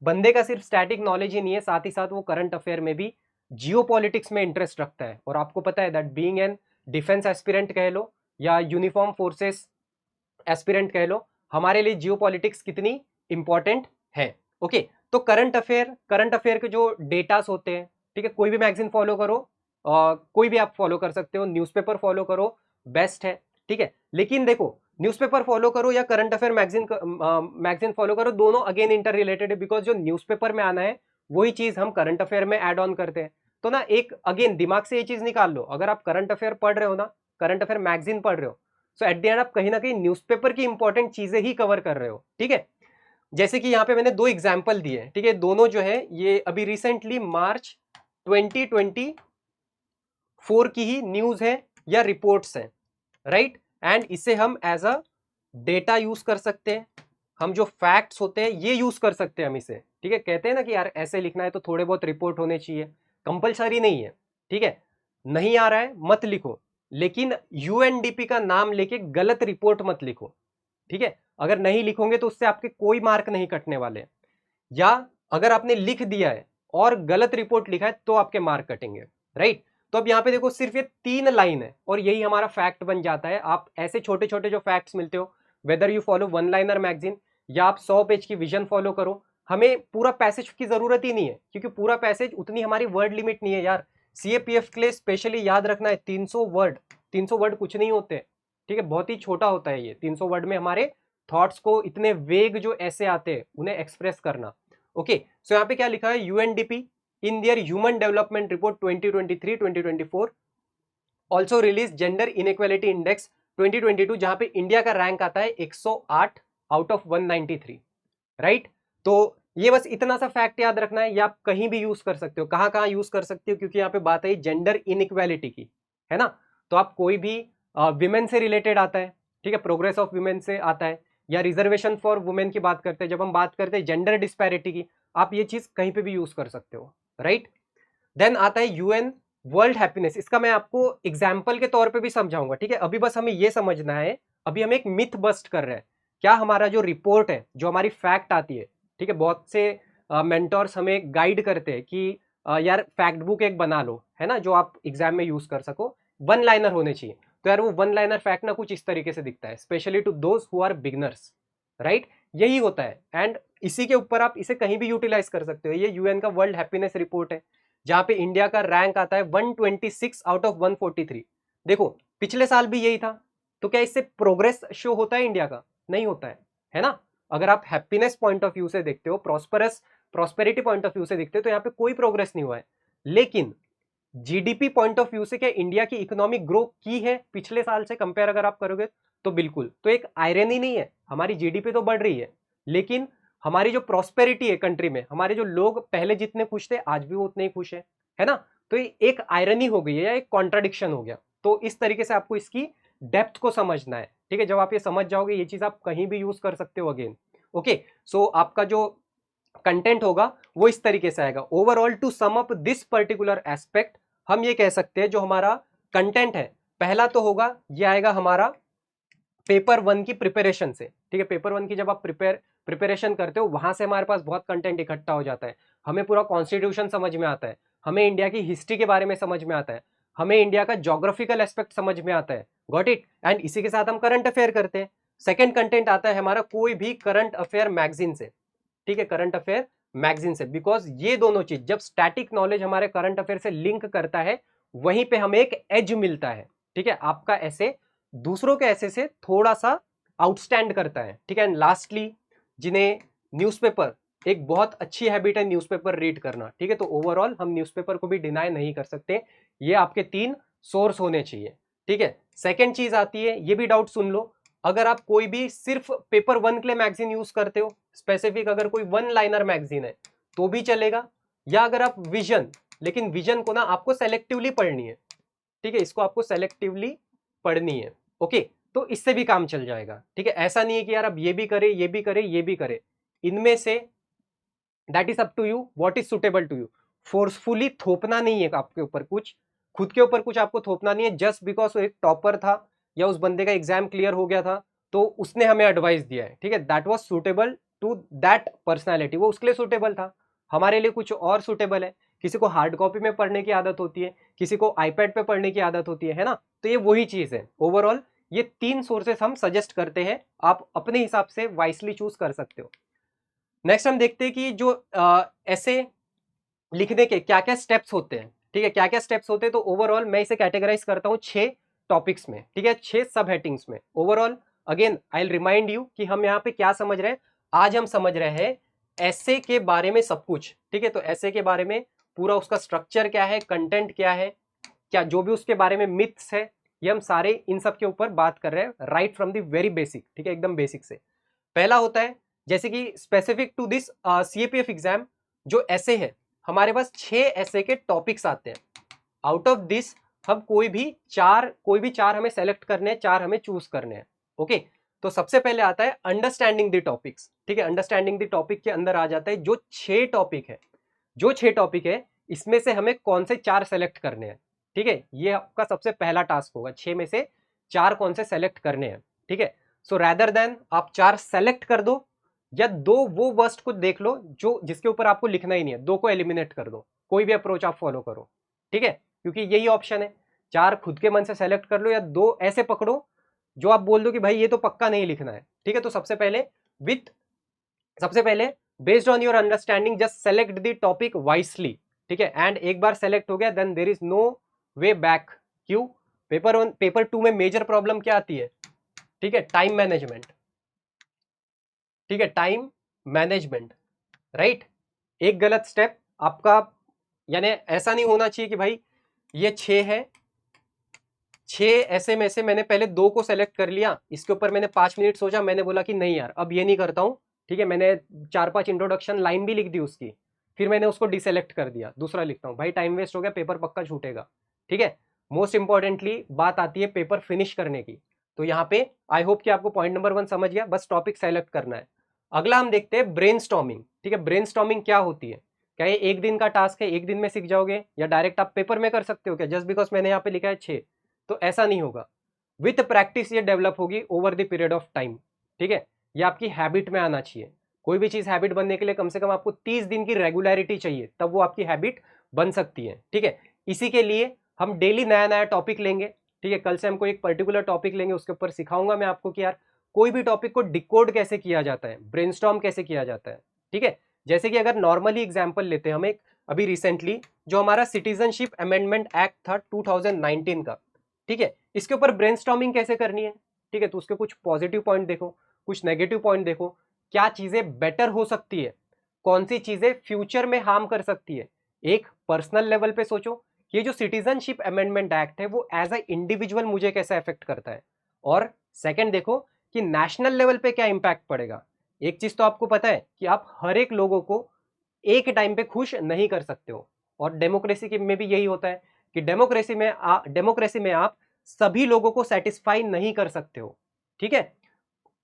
बंदे का सिर्फ स्टैटिक नॉलेज ही नहीं है, साथ ही साथ वो करंट अफेयर में भी जियोपॉलिटिक्स में इंटरेस्ट रखता है। और आपको पता है that being an defence aspirant कह लो या यूनिफॉर्म फोर्सेस एस्पिरेंट कह लो, हमारे लिए जियोपॉलिटिक्स कितनी इंपॉर्टेंट है। ओके, तो करंट अफेयर के जो डेटास होते हैं, ठीक है, कोई भी मैगजीन फॉलो करो, कोई भी आप फॉलो कर सकते हो, न्यूज़पेपर फॉलो करो, बेस्ट है, ठीक है। लेकिन देखो, न्यूज़पेपर फॉलो करो या करंट अफेयर मैगजीन फॉलो करो, दोनों अगेन इंटर रिलेटेड है, बिकॉज जो न्यूज़पेपर में आना है वही चीज हम करंट अफेयर में ऐड ऑन करते हैं। तो ना एक अगेन दिमाग से ये चीज निकाल लो, अगर आप करंट अफेयर पढ़ रहे हो ना, करंट अफेयर मैगजीन पढ़ रहे हो, सो एट द एंड आप कहीं ना कहीं न्यूज़पेपर की इंपॉर्टेंट चीजें ही कवर कर रहे हो, ठीक है। जैसे कि यहाँ पे मैंने 2 एग्जाम्पल दिए हैं, ठीक है, दोनों जो है ये अभी रिसेंटली मार्च 2024 की ही न्यूज है या रिपोर्ट्स हैं, राइट। एंड इसे हम एज अ डेटा यूज कर सकते हैं, हम जो फैक्ट्स होते हैं ये यूज कर सकते हैं हम इसे, ठीक है। कहते हैं ना कि यार ऐसे लिखना है तो थोड़े बहुत रिपोर्ट होने चाहिए, कंपलसरी नहीं है, ठीक है। नहीं आ रहा है मत लिखो, लेकिन यूएनडीपी का नाम लेके गलत रिपोर्ट मत लिखो, ठीक है। अगर नहीं लिखोगे तो उससे आपके कोई मार्क नहीं कटने वाले, या अगर आपने लिख दिया है और गलत रिपोर्ट लिखा है तो आपके मार्क कटेंगे, राइट। तो अब यहाँ पे देखो सिर्फ ये 3 लाइन है और यही हमारा फैक्ट बन जाता है। आप ऐसे छोटे छोटे जो फैक्ट्स मिलते हो, whether you follow one liner magazine या आप 100 पेज की विजन फॉलो करो, हमें पूरा पैसेज की जरूरत ही नहीं है, क्योंकि पूरा पैसेज उतनी हमारी वर्ड लिमिट नहीं है यार। सीएपीएफ के लिए स्पेशली याद रखना है 300 वर्ड, 300 वर्ड कुछ नहीं होते, ठीक है, बहुत ही छोटा होता है ये 300 वर्ड में हमारे थॉट्स को इतने वेग जो ऐसे आते हैं उन्हें एक्सप्रेस करना। ओके, सो यहाँ पे क्या लिखा है, UNDP in their human development report 2023-2024 also release gender inequality index 2022, जहां पे इंडिया का रैंक आता है 108 आउट ऑफ 193, राइट। तो ये बस इतना सा फैक्ट याद रखना है, या आप कहीं भी यूज कर सकते हो। कहां कहां यूज कर सकते हो, क्योंकि यहाँ पे बात है जेंडर इनइक्वालिटी की, है ना। तो आप कोई भी विमेन से रिलेटेड आता है, ठीक है, प्रोग्रेस ऑफ विमेन से आता है, या रिजर्वेशन फॉर वुमेन की बात करते हैं, जब हम बात करते हैं जेंडर डिस्पैरिटी की, आप ये चीज कहीं पे भी यूज कर सकते हो, राइट। देन आता है यूएन वर्ल्ड हैप्पीनेस, इसका मैं आपको एग्जाम्पल के तौर पे भी समझाऊंगा, ठीक है। अभी बस हमें ये समझना है, अभी हम एक मिथ बस्ट कर रहे हैं। क्या हमारा जो रिपोर्ट है, जो हमारी फैक्ट आती है, ठीक है, बहुत से मेंटोर्स हमें गाइड करते हैं कि यार फैक्ट बुक एक बना लो, है ना, जो आप एग्जाम में यूज कर सको, वन लाइनर होने चाहिए। तो यार वो वन लाइनर फैक्ट ना कुछ इस तरीके से दिखता है, specially to those who are beginners, right, यही होता है। एंड इसी के ऊपर आप इसे कहीं भी यूटिलाइज कर सकते हो। ये यूएन का वर्ल्ड हैप्पीनेस रिपोर्ट है, जहां पे इंडिया का रैंक आता है 126 आउट ऑफ 143। देखो पिछले साल भी यही था, तो क्या इससे प्रोग्रेस शो होता है इंडिया का? नहीं होता है ना। अगर आप हैप्पीनेस पॉइंट ऑफ व्यू से देखते हो, प्रॉस्पेरिटी पॉइंट ऑफ व्यू से देखते हो, तो यहाँ पे कोई प्रोग्रेस नहीं हुआ है। लेकिन जीडीपी पॉइंट ऑफ व्यू से क्या इंडिया की इकोनॉमिक ग्रोथ की है पिछले साल से कंपेयर अगर आप करोगे तो बिल्कुल। तो एक आयरनी नहीं है, हमारी जीडीपी तो बढ़ रही है, लेकिन हमारी जो प्रॉस्पेरिटी है कंट्री में, हमारे जो लोग पहले जितने खुश थे आज भी वो उतने ही खुश है ना। तो ये एक आयरनी हो गई है या एक कॉन्ट्राडिक्शन हो गया। तो इस तरीके से आपको इसकी डेप्थ को समझना है, ठीक है। जब आप ये समझ जाओगे, ये चीज आप कहीं भी यूज कर सकते हो अगेन। ओके, सो आपका जो कंटेंट होगा वो इस तरीके से आएगा। Overall to sum up this particular aspect, हम ये कह सकते हैं जो हमारा कंटेंट है, पहला तो होगा ये आएगा हमारा पेपर 1 की प्रिपरेशन से, ठीक है। पेपर 1 की जब आप प्रिपरेशन करते हो, वहां से हमारे पास बहुत कंटेंट इकट्ठा हो जाता है। हमें पूरा कॉन्स्टिट्यूशन समझ में आता है, हमें इंडिया की हिस्ट्री के बारे में समझ में आता है, हमें इंडिया का ज्योग्राफिकल एस्पेक्ट समझ में आता है, गॉट इट। एंड इसी के साथ हम करंट अफेयर करते हैं। सेकेंड कंटेंट आता है हमारा कोई भी करंट अफेयर मैगजीन से, ठीक है, करंट अफेयर मैगजीन से, बिकॉज ये दोनों चीज जब स्टैटिक नॉलेज हमारे करंट अफेयर से लिंक करता है, वहीं पे हमें एक एज मिलता है, ठीक है। आपका ऐसे दूसरों के ऐसे से थोड़ा सा आउटस्टैंड करता है, ठीक है। एंड लास्टली, जिन्हें न्यूज़पेपर, एक बहुत अच्छी हैबिट है न्यूज़पेपर रीड करना, ठीक है। तो ओवरऑल हम न्यूज़पेपर को भी डिनाई नहीं कर सकते, ये आपके 3 सोर्स होने चाहिए, ठीक है। सेकेंड चीज आती है, ये भी डाउट सुन लो, अगर आप कोई भी सिर्फ पेपर 1 के लिए मैगजीन यूज करते हो, स्पेसिफिक अगर कोई वन लाइनर मैगजीन है तो भी चलेगा, या अगर आप विजन, लेकिन विजन को ना आपको सेलेक्टिवली पढ़नी है, ठीक है, इसको आपको सेलेक्टिवली पढ़नी है, ओके। तो इससे भी काम चल जाएगा, ठीक है। ऐसा नहीं है कि यार अब ये भी करे, ये भी करे, ये भी करे, इनमें से that is up to you, what is suitable to you. Forcefully थोपना नहीं है आपके ऊपर कुछ, खुद के ऊपर कुछ आपको थोपना नहीं है, जस्ट बिकॉज वो एक टॉपर था या उस बंदे का एग्जाम क्लियर हो गया था तो उसने हमें एडवाइस दिया है, ठीक है, that was suitable to that personality, वो उसके लिए सुटेबल था, हमारे लिए कुछ और सुटेबल है। किसी को हार्ड कॉपी में पढ़ने की आदत होती है, किसी को आईपैड पे पढ़ने की आदत होती है ना, तो ये वही चीज है। ओवरऑल ये 3 सोर्सेस हम सजेस्ट करते हैं, आप अपने हिसाब से वाइसली चूज कर सकते हो। नेक्स्ट हम देखते हैं कि जो ऐसे लिखने के क्या क्या स्टेप्स होते हैं, ठीक है, क्या क्या स्टेप्स होते हैं। तो ओवरऑल मैं इसे कैटेगराइज करता हूँ 6 टॉपिक्स में, ठीक है, 6 सब हेडिंग्स में। Overall again I will remind you कि हम यहाँ पे क्या समझ रहे हैं। आज हम समझ रहे हैं ऐसे के बारे में सब कुछ, ठीक है। तो ऐसे के बारे में पूरा उसका स्ट्रक्चर क्या है, कंटेंट क्या है, क्या जो भी उसके बारे में मिथ्स है, ये हम सारे इन सब के ऊपर बात कर रहे हैं, right from the very basic, ठीक है, एकदम बेसिक से। पहला होता है जैसे कि specific to this CAPF exam, जो ऐसे है हमारे पास 6 ऐसे के टॉपिक्स आते हैं। आउट ऑफ दिस हम कोई भी चार हमें सेलेक्ट करने हैं, 4 हमें चूज करने हैं। ओके, तो सबसे पहले आता है अंडरस्टैंडिंग द टॉपिक्स, ठीक है। अंडरस्टैंडिंग द टॉपिक के अंदर आ जाता है जो 6 टॉपिक है, जो 6 टॉपिक है इसमें से हमें कौन से 4 सेलेक्ट करने हैं, ठीक है। ये आपका सबसे पहला टास्क होगा, 6 में से 4 कौन से सेलेक्ट करने हैं, ठीक है। सो रैदर देन आप 4 सेलेक्ट कर दो या 2 वो वर्स्ट को देख लो जो जिसके ऊपर आपको लिखना ही नहीं है, 2 को एलिमिनेट कर दो, कोई भी अप्रोच आप फॉलो करो, ठीक है, क्योंकि यही ऑप्शन है। 4 खुद के मन से सेलेक्ट कर लो या 2 ऐसे पकड़ो जो आप बोल दो कि भाई ये तो पक्का नहीं लिखना है, ठीक है। तो सबसे पहले based on your understanding just select the topic wisely, ठीक है। एंड एक बार सेलेक्ट हो गया then there is no way back. क्यों? पेपर 2 में मेजर प्रॉब्लम क्या आती है, ठीक है, टाइम मैनेजमेंट, ठीक है, टाइम मैनेजमेंट, राइट। एक गलत स्टेप आपका, यानी ऐसा नहीं होना चाहिए कि भाई ये 6 है, 6 ऐसे में से मैंने पहले 2 को सेलेक्ट कर लिया, इसके ऊपर मैंने 5 मिनट सोचा, मैंने बोला कि नहीं यार अब ये नहीं करता हूं, ठीक है, मैंने 4-5 इंट्रोडक्शन लाइन भी लिख दी उसकी, फिर मैंने उसको डिसेलेक्ट कर दिया, दूसरा लिखता हूं, भाई टाइम वेस्ट हो गया, पेपर पक्का छूटेगा, ठीक है। मोस्ट इंपॉर्टेंटली बात आती है पेपर फिनिश करने की। तो यहाँ पे आई होप कि आपको पॉइंट नंबर 1 समझ गया, बस टॉपिक सेलेक्ट करना है। अगला हम देखते हैं ब्रेनस्टॉर्मिंग, ठीक है। ब्रेनस्टॉर्मिंग क्या होती है, क्या ये एक दिन का टास्क है, एक दिन में सीख जाओगे, या डायरेक्ट आप पेपर में कर सकते हो क्या, जस्ट बिकॉज मैंने यहाँ पे लिखा है 6? तो ऐसा नहीं होगा, विथ प्रैक्टिस ये डेवलप होगी over the period of time, ठीक है। ये आपकी हैबिट में आना चाहिए। कोई भी चीज हैबिट बनने के लिए कम से कम आपको 30 दिन की रेगुलरिटी चाहिए, तब वो आपकी हैबिट बन सकती है, ठीक है। इसी के लिए हम डेली नया नया टॉपिक लेंगे, ठीक है। कल से हमको एक पर्टिकुलर टॉपिक लेंगे, उसके ऊपर सिखाऊंगा मैं आपको कि यार कोई भी टॉपिक को डिकोड कैसे किया जाता है, ब्रेनस्टॉर्म कैसे किया जाता है, ठीक है। जैसे कि अगर नॉर्मली एग्जाम्पल लेते हैं हम एक, अभी रिसेंटली जो हमारा सिटीजनशिप अमेंडमेंट एक्ट था 2019 का, ठीक है, इसके ऊपर ब्रेनस्टॉर्मिंग कैसे करनी है, ठीक है। तो उसके कुछ पॉजिटिव पॉइंट देखो, कुछ नेगेटिव पॉइंट देखो, क्या चीजें बेटर हो सकती है, कौन सी चीजें फ्यूचर में हार्म कर सकती है। एक पर्सनल लेवल पे सोचो कि ये जो सिटीजनशिप अमेंडमेंट एक्ट है वो एज अ इंडिविजुअल मुझे कैसा इफेक्ट करता है, और सेकंड देखो कि नेशनल लेवल पे क्या इंपैक्ट पड़ेगा। एक चीज तो आपको पता है कि आप हर एक लोगों को एक टाइम पे खुश नहीं कर सकते हो, और डेमोक्रेसी में भी यही होता है कि डेमोक्रेसी में आप सभी लोगों को सेटिस्फाई नहीं कर सकते हो, ठीक है।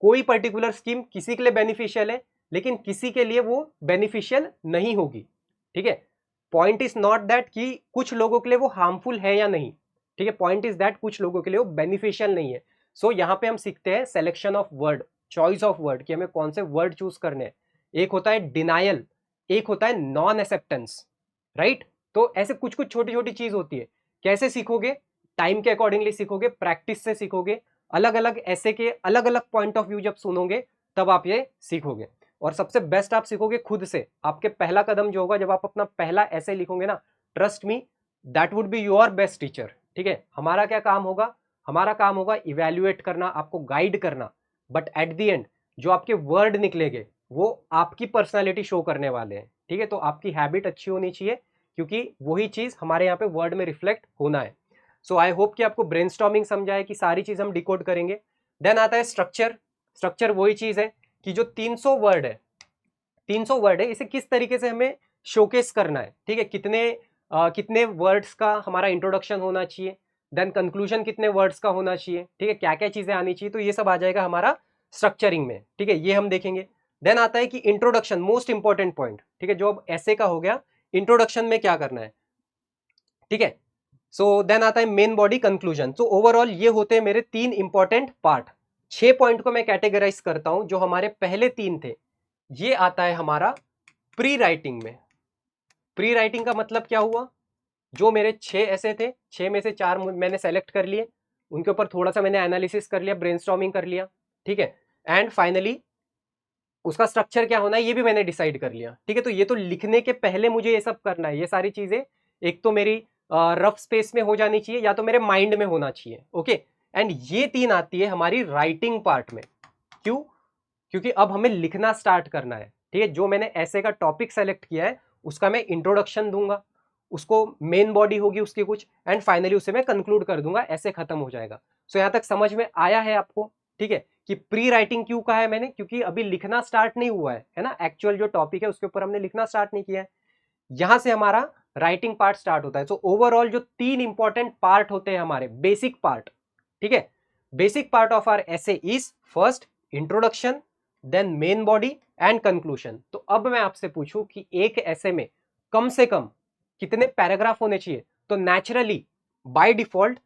कोई पर्टिकुलर स्कीम किसी के लिए बेनिफिशियल है लेकिन किसी के लिए वो बेनिफिशियल नहीं होगी, ठीक है। पॉइंट इज नॉट दैट कि कुछ लोगों के लिए वो हार्मफुल है या नहीं, ठीक है, पॉइंट इज दैट कुछ लोगों के लिए वो बेनिफिशियल नहीं है। सो यहाँ पे हम सीखते हैं selection of word, choice of word, कि हमें कौन से वर्ड चूज करने हैं। एक होता है डिनायल, एक होता है नॉन एक्सेप्टेंस, राइट। तो ऐसे कुछ कुछ छोटी छोटी चीज होती है। कैसे सीखोगे? टाइम के अकॉर्डिंगली सीखोगे, प्रैक्टिस से सीखोगे, अलग अलग ऐसे के अलग अलग पॉइंट ऑफ व्यू जब सुनोगे तब आप ये सीखोगे। और सबसे बेस्ट आप सीखोगे खुद से। आपके पहला कदम जो होगा जब आप अपना पहला ऐसे लिखोगे ना, trust me that would be your best teacher, ठीक है। हमारा क्या काम होगा? हमारा काम होगा इवेल्युएट करना, आपको गाइड करना, बट एट द एंड जो आपके वर्ड निकलेंगे वो आपकी पर्सनालिटी शो करने वाले हैं, ठीक है। तो आपकी हैबिट अच्छी होनी चाहिए क्योंकि वही चीज हमारे यहाँ पे वर्ड में रिफ्लेक्ट होना है। सो आई होप कि आपको ब्रेनस्टॉर्मिंग समझा है कि सारी चीज हम डिकोड करेंगे। देन आता है स्ट्रक्चर। स्ट्रक्चर वही चीज है कि जो 300 वर्ड है, 300 वर्ड है, इसे किस तरीके से हमें शोकेस करना है, ठीक है। कितने वर्ड्स का हमारा इंट्रोडक्शन होना चाहिए, देन कंक्लूजन कितने वर्ड्स का होना चाहिए, ठीक है, क्या क्या चीजें आनी चाहिए। तो ये सब आ जाएगा हमारा स्ट्रक्चरिंग में, ठीक है, ये हम देखेंगे। देन आता है कि इंट्रोडक्शन, मोस्ट इंपॉर्टेंट पॉइंट, ठीक है, जो अब ऐसे का हो गया, इंट्रोडक्शन में क्या करना है, ठीक है। सो देन आता है main body conclusion. So overall ये होते हैं मेरे 3 इंपॉर्टेंट पार्ट। 6 पॉइंट को मैं कैटेगराइज करता हूं, जो हमारे पहले 3 थे ये आता है हमारा प्री राइटिंग में। प्री राइटिंग का मतलब क्या हुआ, जो मेरे 6 ऐसे थे, 6 में से 4 मैंने सेलेक्ट कर लिए, उनके ऊपर थोड़ा सा मैंने एनालिसिस कर लिया, ब्रेनस्टॉर्मिंग कर लिया, ठीक है, एंड फाइनली उसका स्ट्रक्चर क्या होना है ये भी मैंने डिसाइड कर लिया, ठीक है। तो ये तो लिखने के पहले मुझे ये सब करना है, ये सारी चीजें एक तो मेरी रफ स्पेस में हो जानी चाहिए या तो मेरे माइंड में होना चाहिए, ओके। एंड ये 3 आती है हमारी राइटिंग पार्ट में। क्यों? क्योंकि अब हमें लिखना स्टार्ट करना है, ठीक है। जो मैंने ऐसे का टॉपिक सेलेक्ट किया है उसका मैं इंट्रोडक्शन दूंगा, उसको मेन बॉडी होगी उसकी कुछ, एंड फाइनली उसे मैं कंक्लूड कर दूंगा, ऐसे खत्म हो जाएगा। सो यहां तक समझ में आया है आपको, ठीक है, कि प्री राइटिंग क्यों कहा है मैंने, क्योंकि अभी लिखना स्टार्ट नहीं हुआ है ना, एक्चुअल जो टॉपिक है उसके ऊपर हमने लिखना स्टार्ट नहीं किया है, यहां से हमारा राइटिंग पार्ट स्टार्ट होता है। सो ओवरऑल जो 3 इंपॉर्टेंट पार्ट होते हैं हमारे, बेसिक पार्ट, ठीक है, basic part of our essay is first introduction, then main body and conclusion. तो अब मैं आपसे पूछूं कि एक ऐसे में कम से कम कितने पैराग्राफ होने चाहिए, तो नेचुरली बाय डिफॉल्ट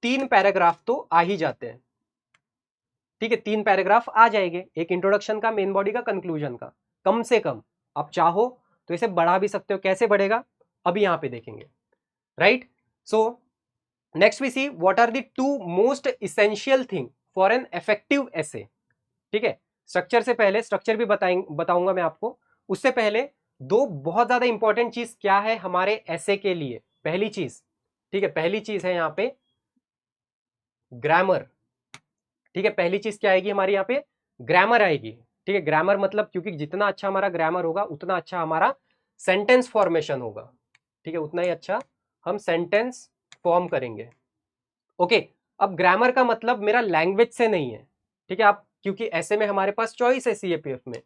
3 पैराग्राफ तो आ ही जाते हैं, ठीक है, 3 पैराग्राफ आ जाएंगे, एक इंट्रोडक्शन का, मेन बॉडी का, कंक्लूजन का, कम से कम। आप चाहो तो इसे बढ़ा भी सकते हो, कैसे बढ़ेगा अभी यहां पे देखेंगे, right. So next we see what are the 2 most essential thing for an effective essay, ठीक है। स्ट्रक्चर से पहले, स्ट्रक्चर भी बताऊंगा मैं आपको, उससे पहले 2 बहुत ज्यादा इंपॉर्टेंट चीज क्या है हमारे एसे के लिए। पहली चीज, ठीक है, पहली चीज है यहां पे ग्रामर, ठीक है, पहली चीज क्या आएगी हमारी यहाँ पे, ग्रामर आएगी, ठीक है। ग्रामर मतलब, क्योंकि जितना अच्छा हमारा ग्रामर होगा उतना अच्छा हमारा सेंटेंस फॉर्मेशन होगा, ठीक है, उतना ही अच्छा हम सेंटेंस फॉर्म करेंगे, ओके। अब ग्रामर का मतलब मेरा लैंग्वेज से नहीं है, ठीक है, आप, क्योंकि ऐसे में हमारे पास चॉइस है सीएपीएफ में,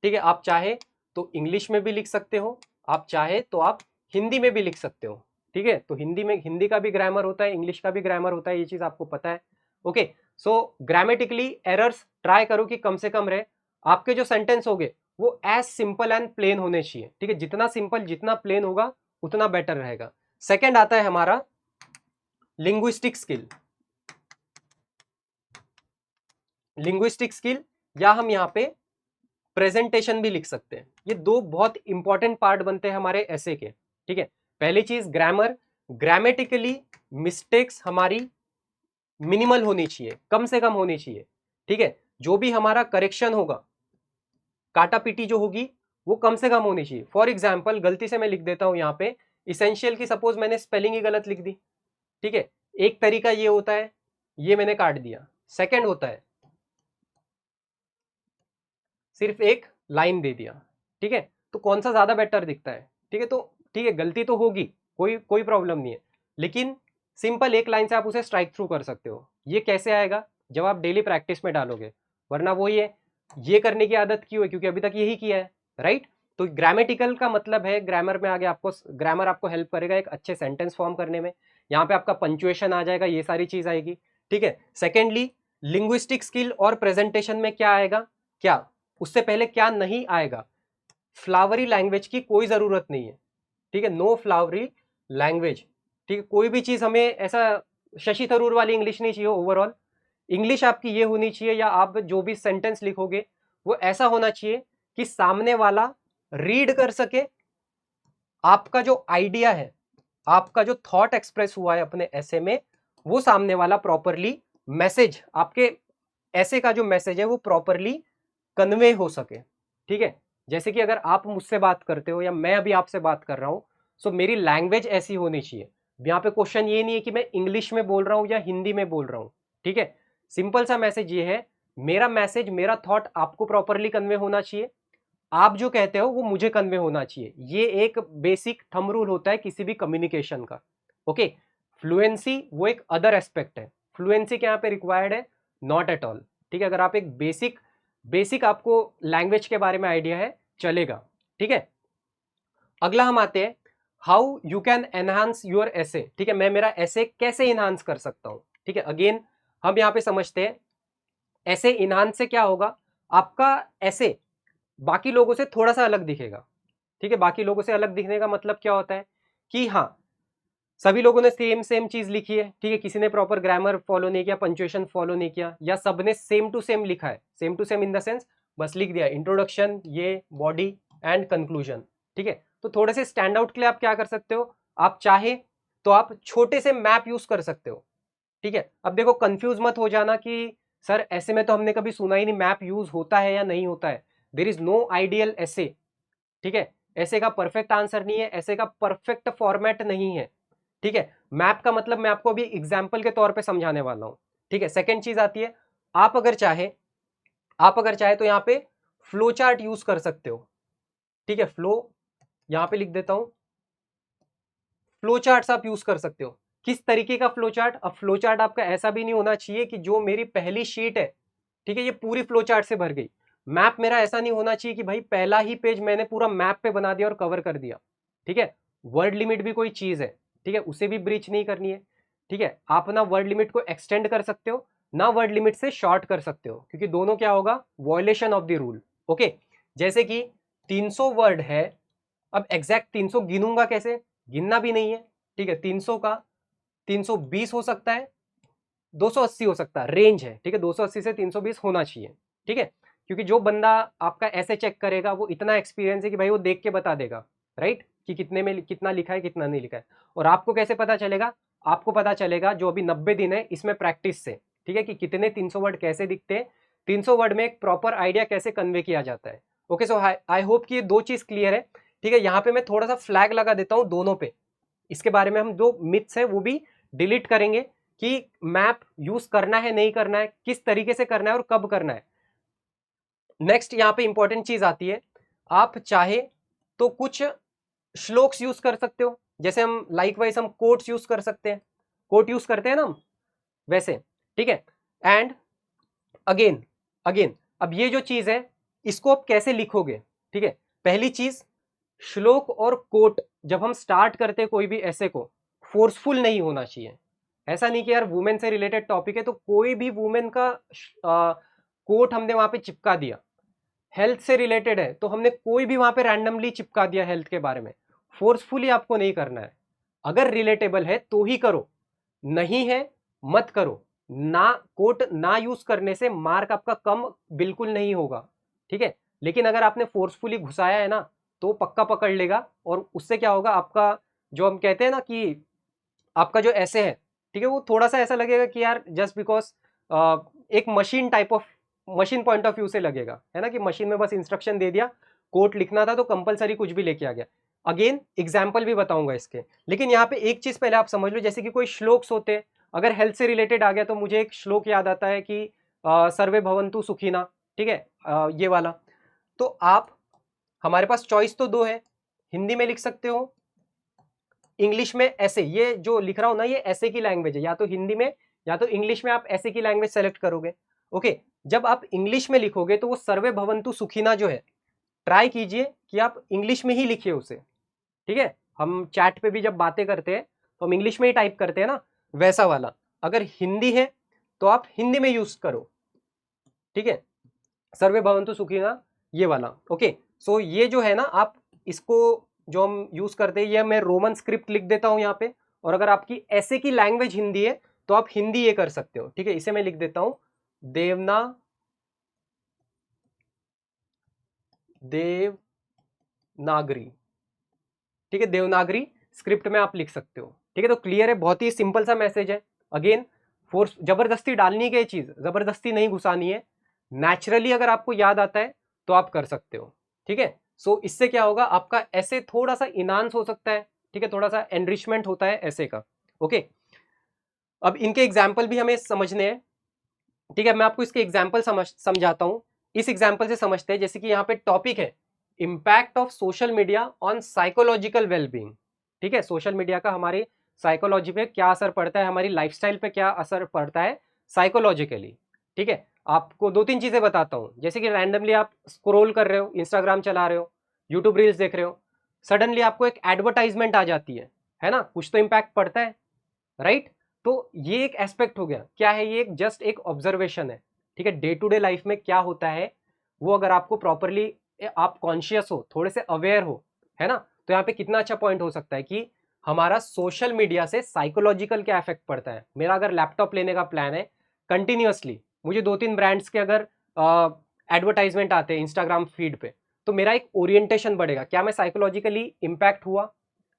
ठीक है, आप चाहे तो इंग्लिश में भी लिख सकते हो, आप चाहे तो आप हिंदी में भी लिख सकते हो, ठीक है। तो हिंदी में, हिंदी का भी ग्रामर होता है, इंग्लिश का भी ग्रामर होता है, ये चीज आपको पता है, ओके। सो ग्रामेटिकली एरर्स ट्राई करो कि कम से कम रहे, आपके जो सेंटेंस होंगे वो एज सिंपल एंड प्लेन होने चाहिए, ठीक है, जितना सिंपल जितना प्लेन होगा उतना बेटर रहेगा। सेकेंड आता है हमारा लिंग्विस्टिक स्किल, लिंग्विस्टिक स्किल, या हम यहाँ पे प्रेजेंटेशन भी लिख सकते हैं। ये 2 बहुत इंपॉर्टेंट पार्ट बनते हैं हमारे ऐसे के, ठीक है। पहली चीज ग्रामर, ग्रामेटिकली मिस्टेक्स हमारी मिनिमल होनी चाहिए, कम से कम होनी चाहिए, ठीक है। जो भी हमारा करेक्शन होगा, काटा पीटी जो होगी वो कम से कम होनी चाहिए। फॉर एग्जाम्पल गलती से मैं लिख देता हूं यहाँ पे इसेंशियल की, सपोज मैंने स्पेलिंग ही गलत लिख दी, ठीक है, एक तरीका ये होता है, ये मैंने काट दिया। सेकंड होता है सिर्फ एक लाइन दे दिया, ठीक है, तो कौन सा ज्यादा बेटर दिखता है, ठीक है। तो ठीक है, गलती तो होगी, कोई कोई प्रॉब्लम नहीं है, लेकिन सिंपल एक लाइन से आप उसे स्ट्राइक थ्रू कर सकते हो। ये कैसे आएगा, जब आप डेली प्रैक्टिस में डालोगे, वरना वही है, ये करने की आदत क्यों है, क्योंकि अभी तक यही किया है, राइट। तो ग्रामेटिकल का मतलब है, ग्रामर में आगे आपको, ग्रामर आपको हेल्प करेगा एक अच्छे सेंटेंस फॉर्म करने में, यहाँ पे आपका पंक्चुएशन आ जाएगा, ये सारी चीज आएगी, ठीक है। सेकेंडली लिंग्विस्टिक स्किल और प्रेजेंटेशन में क्या आएगा, क्या उससे पहले क्या नहीं आएगा, फ्लावरी लैंग्वेज की कोई जरूरत नहीं है, ठीक है, नो फ्लावरी लैंग्वेज, ठीक है। कोई भी चीज हमें ऐसा शशि थरूर वाली इंग्लिश नहीं चाहिए, ओवरऑल इंग्लिश आपकी ये होनी चाहिए, या आप जो भी सेंटेंस लिखोगे वो ऐसा होना चाहिए कि सामने वाला रीड कर सके, आपका जो आइडिया है, आपका जो थॉट एक्सप्रेस हुआ है अपने ऐसे में, वो सामने वाला प्रॉपरली मैसेज, आपके ऐसे का जो मैसेज है वो प्रॉपरली कन्वे हो सके, ठीक है। जैसे कि अगर आप मुझसे बात करते हो या मैं अभी आपसे बात कर रहा हूं, सो मेरी लैंग्वेज ऐसी होनी चाहिए। यहाँ पे क्वेश्चन ये नहीं है कि मैं इंग्लिश में बोल रहा हूं या हिंदी में बोल रहा हूं, ठीक है। सिंपल सा मैसेज ये है, मेरा मैसेज, मेरा थॉट आपको प्रॉपरली कन्वे होना चाहिए, आप जो कहते हो वो मुझे कन्वे होना चाहिए। ये एक बेसिक थंब रूल होता है किसी भी कम्युनिकेशन का, ओके। फ्लुएंसी वो एक अदर एस्पेक्ट है, फ्लुएंसी क्या यहाँ पे रिक्वायर्ड है, नॉट एट ऑल, ठीक है। अगर आप एक बेसिक आपको लैंग्वेज के बारे में आइडिया है, चलेगा, ठीक है। अगला हम आते हैं, how you can enhance your एसे, ठीक है, मैं मेरा एसे कैसे इनहांस कर सकता हूं, ठीक है। अगेन हम यहाँ पे समझते हैं, ऐसे इनहांस से क्या होगा, आपका ऐसे बाकी लोगों से थोड़ा सा अलग दिखेगा, ठीक है। बाकी लोगों से अलग दिखने का मतलब क्या होता है कि हाँ, सभी लोगों ने सेम सेम चीज लिखी है, ठीक है, किसी ने प्रॉपर ग्रामर फॉलो नहीं किया, पंक्चुएशन फॉलो नहीं किया, या सबने सेम टू सेम लिखा है, same to same in the sense बस लिख दिया इंट्रोडक्शन, ये बॉडी एंड कंक्लूजन। ठीक है, तो थोड़े से स्टैंड आउट के लिए आप क्या कर सकते हो, आप चाहे तो आप छोटे से मैप यूज कर सकते हो। ठीक है, अब देखो कंफ्यूज मत हो जाना कि सर ऐसे में तो हमने कभी सुना ही नहीं, मैप यूज होता है या नहीं होता है। देयर इज नो आइडियल ऐसे। ठीक है, ऐसे का परफेक्ट आंसर नहीं है, ऐसे का परफेक्ट फॉर्मेट नहीं है। ठीक है, मैप का मतलब मैं आपको अभी एग्जाम्पल के तौर पे समझाने वाला हूं। ठीक है, सेकेंड चीज आती है, आप अगर चाहे तो यहाँ पे फ्लो चार्ट यूज कर सकते हो। ठीक है, फ्लो यहां पे लिख देता हूं, फ्लो चार्ट्स आप यूज कर सकते हो। किस तरीके का फ्लो चार्ट, अब फ्लो चार्ट आपका ऐसा भी नहीं होना चाहिए कि जो मेरी पहली शीट है, ठीक है, ये पूरी फ्लो चार्ट से भर गई। मैप मेरा ऐसा नहीं होना चाहिए कि भाई पहला ही पेज मैंने पूरा मैप पे बना दिया और कवर कर दिया। ठीक है, वर्ड लिमिट भी कोई चीज है, ठीक है, उसे भी ब्रीच नहीं करनी है। ठीक है, आप ना वर्ड लिमिट को एक्सटेंड कर सकते हो, ना वर्ड लिमिट से शॉर्ट कर सकते हो, क्योंकि दोनों क्या होगा, violation of the rule. Okay, जैसे कि 300 वर्ड है, अब एग्जैक्ट 300 गिनूंगा कैसे, गिनना भी नहीं है। ठीक है, 300 का 320 हो सकता है, 280 हो सकता है, रेंज है। ठीक है, 280 से 320 होना चाहिए। ठीक है, क्योंकि जो बंदा आपका ऐसे चेक करेगा वो इतना एक्सपीरियंस है कि भाई वो देख के बता देगा, राइट, कि कितने में कितना लिखा है कितना नहीं लिखा है। और आपको कैसे पता चलेगा, आपको पता चलेगा जो अभी 90 दिन है इसमें प्रैक्टिस से। ठीक है, कि कितने 300 वर्ड कैसे दिखते हैं, 300 वर्ड में एक प्रॉपर आइडिया कैसे कन्वे किया जाता है। ओके, सो आई होप कि ये दो चीज क्लियर है। ठीक है, यहाँ पे मैं थोड़ा सा फ्लैग लगा देता हूँ दोनों पे, इसके बारे में हम जो मिथ्स है वो भी डिलीट करेंगे कि मैप यूज करना है नहीं करना है, किस तरीके से करना है और कब करना है। नेक्स्ट यहाँ पे इंपॉर्टेंट चीज आती है, आप चाहे तो कुछ श्लोक्स यूज कर सकते हो, जैसे हम लाइकवाइज हम कोट्स यूज कर सकते हैं, कोट यूज करते हैं ना हम वैसे। ठीक है, एंड अगेन अगेन अब ये जो चीज है इसको आप कैसे लिखोगे। ठीक है, पहली चीज, श्लोक और कोट जब हम स्टार्ट करते हैं कोई भी ऐसे को, फोर्सफुल नहीं होना चाहिए। ऐसा नहीं कि यार वुमेन से रिलेटेड टॉपिक है तो कोई भी वुमेन का कोट हमने वहां पे चिपका दिया, हेल्थ से रिलेटेड है तो हमने कोई भी वहां पे रैंडमली चिपका दिया हेल्थ के बारे में। फोर्सफुली आपको नहीं करना है, अगर रिलेटेबल है तो ही करो, नहीं है मत करो। ना कोट ना यूज करने से मार्क आपका कम बिल्कुल नहीं होगा। ठीक है, लेकिन अगर आपने फोर्सफुली घुसाया है ना तो पक्का पकड़ लेगा, और उससे क्या होगा, आपका जो हम कहते हैं ना कि आपका जो ऐसे है, ठीक है, वो थोड़ा सा ऐसा लगेगा कि यार जस्ट बिकॉज एक machine type of, machine point of view से लगेगा, है ना, कि मशीन में बस इंस्ट्रक्शन दे दिया, कोट लिखना था तो कंपलसरी कुछ भी लेके आ गया। अगेन एग्जाम्पल भी बताऊंगा इसके, लेकिन यहाँ पे एक चीज पहले आप समझ लो, जैसे कि कोई श्लोक्स होते हैं, अगर हेल्थ से रिलेटेड आ गया तो मुझे एक श्लोक याद आता है कि सर्वे भवन्तु सुखिना। ठीक है, ये वाला, तो आप, हमारे पास चॉइस तो दो है, हिंदी में लिख सकते हो, इंग्लिश में ऐसे, ये जो लिख रहा हूं ना ये ऐसे की लैंग्वेज है, या तो हिंदी में या तो इंग्लिश में, आप ऐसे की लैंग्वेज सेलेक्ट करोगे। ओके, जब आप इंग्लिश में लिखोगे तो वो सर्वे भवन्तु सुखिना जो है, ट्राई कीजिए कि आप इंग्लिश में ही लिखिए उसे। ठीक है, हम चैट पे भी जब बातें करते हैं तो हम इंग्लिश में ही टाइप करते हैं ना, वैसा वाला। अगर हिंदी है तो आप हिंदी में यूज करो। ठीक है, सर्वे भवन्तु सुखिना, ये वाला। ओके, सो ये जो है ना, आप इसको जो हम यूज करते हैं, ये मैं रोमन स्क्रिप्ट लिख देता हूं यहाँ पे, और अगर आपकी ऐसे की लैंग्वेज हिंदी है तो आप हिंदी ये कर सकते हो। ठीक है, इसे मैं लिख देता हूं देवनागरी। ठीक है, देवनागरी स्क्रिप्ट में आप लिख सकते हो। ठीक है, तो क्लियर है, बहुत ही सिंपल सा मैसेज है। अगेन फोर्स, जबरदस्ती डालनी की चीज, जबरदस्ती नहीं घुसानी है, नेचुरली अगर आपको याद आता है तो आप कर सकते हो। ठीक है, सो इससे क्या होगा, आपका ऐसे थोड़ा सा इनहांस हो सकता है। ठीक है, थोड़ा सा एनरिचमेंट होता है ऐसे का। ओके, अब इनके एग्जाम्पल भी हमें समझने हैं। ठीक है, मैं आपको इसके एग्जाम्पल समझाता हूं। इस एग्जाम्पल से समझते हैं, जैसे कि यहाँ पे टॉपिक है impact of social media on psychological wellbeing. ठीक है, सोशल मीडिया का हमारी साइकोलॉजी पे क्या असर पड़ता है, हमारी लाइफस्टाइल पे क्या असर पड़ता है साइकोलॉजिकली। ठीक है, आपको दो तीन चीजें बताता हूं, जैसे कि रैंडमली आप स्क्रोल कर रहे हो, इंस्टाग्राम चला रहे हो, यूट्यूब रील्स देख रहे हो, सडनली आपको एक एडवर्टाइजमेंट आ जाती है ना, कुछ तो इम्पैक्ट पड़ता है, राइट। तो ये एक एस्पेक्ट हो गया, क्या है ये, एक जस्ट एक ऑब्जर्वेशन है। ठीक है, डे टू डे लाइफ में क्या होता है वो अगर आपको प्रॉपरली, आप कॉन्शियस हो, थोड़े से अवेयर हो, है ना, तो यहाँ पे कितना अच्छा पॉइंट हो सकता है कि हमारा सोशल मीडिया से साइकोलॉजिकल क्या इफेक्ट पड़ता है। मेरा अगर लैपटॉप लेने का प्लान है कंटिन्यूअसली, मुझे 2-3 ब्रांड्स के अगर एडवर्टाइजमेंट आते हैं इंस्टाग्राम फीड पे, तो मेरा एक ओरिएंटेशन बढ़ेगा, क्या मैं साइकोलॉजिकली इंपैक्ट हुआ,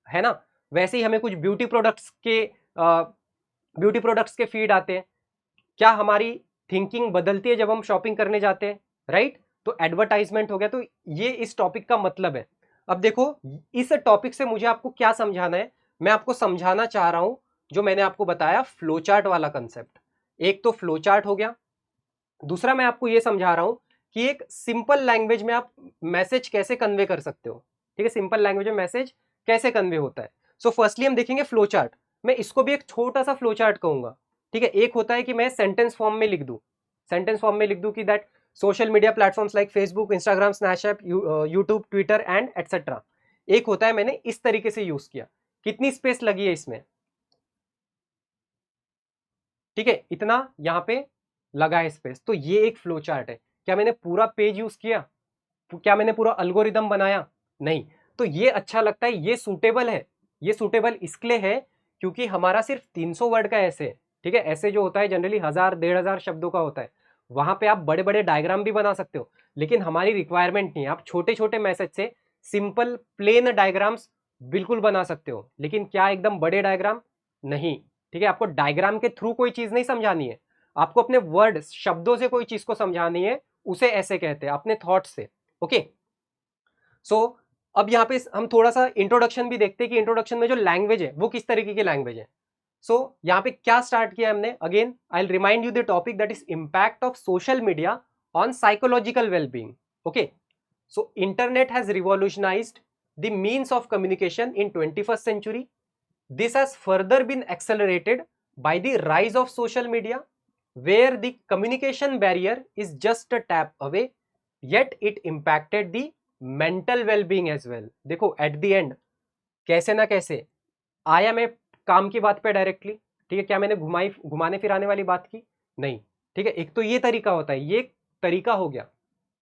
है ना। वैसे ही हमें कुछ ब्यूटी प्रोडक्ट्स के फीड आते हैं, क्या हमारी थिंकिंग बदलती है जब हम शॉपिंग करने जाते हैं, राइट। तो एडवर्टाइजमेंट हो गया। तो ये इस टॉपिक का मतलब है। अब देखो इस टॉपिक से मुझे आपको क्या समझाना है, मैं आपको समझाना चाह रहा हूं जो मैंने आपको बताया फ्लो चार्ट वाला कंसेप्ट। एक तो फ्लो चार्ट हो गया, दूसरा मैं आपको यह समझा रहा हूं कि एक सिंपल लैंग्वेज में आप मैसेज कैसे कन्वे कर सकते हो, ठीक है। सिंपल लैंग्वेज में मैसेज कैसे कन्वे होता है। सो फर्स्टली हम देखेंगे फ्लो चार्ट। मैं इसको भी एक छोटा सा फ्लो चार्ट कहूंगा, ठीक है। एक होता है कि मैं सेंटेंस फॉर्म में लिख दूं, सेंटेंस फॉर्म में लिख दूं कि that social media platforms like Facebook, Instagram, Snapchat, YouTube, Twitter and etcetera. एक होता है मैंने इस तरीके से यूज किया, कितनी स्पेस लगी है इसमें, ठीक है, इतना यहां पे लगा है स्पेस, तो ये एक फ्लो चार्ट है। क्या मैंने पूरा पेज यूज किया, क्या मैंने पूरा अल्गोरिदम बनाया, नहीं। तो ये अच्छा लगता है, ये सूटेबल है। ये सूटेबल इसलिए है क्योंकि हमारा सिर्फ 300 वर्ड का ऐसे है, ठीक है। ऐसे जो होता है जनरली 1000 1500 शब्दों का होता है, वहां पे आप बड़े बड़े डायग्राम भी बना सकते हो, लेकिन हमारी रिक्वायरमेंट नहीं है। आप छोटे छोटे मैसेज से सिंपल प्लेन डायग्राम्स बिल्कुल बना सकते हो, लेकिन क्या एकदम बड़े डायग्राम नहीं, ठीक है। आपको डायग्राम के थ्रू कोई चीज नहीं समझानी है, आपको अपने वर्ड शब्दों से कोई चीज को समझानी है, उसे ऐसे कहते हैं अपने थॉट से, ओके। सो अब यहाँ पे हम थोड़ा सा इंट्रोडक्शन भी देखते हैं कि इंट्रोडक्शन में जो लैंग्वेज है वो किस तरीके की लैंग्वेज है। सो यहाँ पे क्या स्टार्ट किया हमने, again I will remind you the topic that is impact of social media on psychological wellbeing, okay. So internet has revolutionised the means of communication in 21st century. This has further been accelerated by the rise of social media, where the communication barrier is just a tap away, yet it impacted the mental well-being as well. देखो at the end कैसे ना कैसे आया मैं काम की बात पे डायरेक्टली, ठीक है। क्या मैंने घुमाने फिराने वाली बात की, नहीं, ठीक है। एक तो ये तरीका होता है, ये तरीका हो गया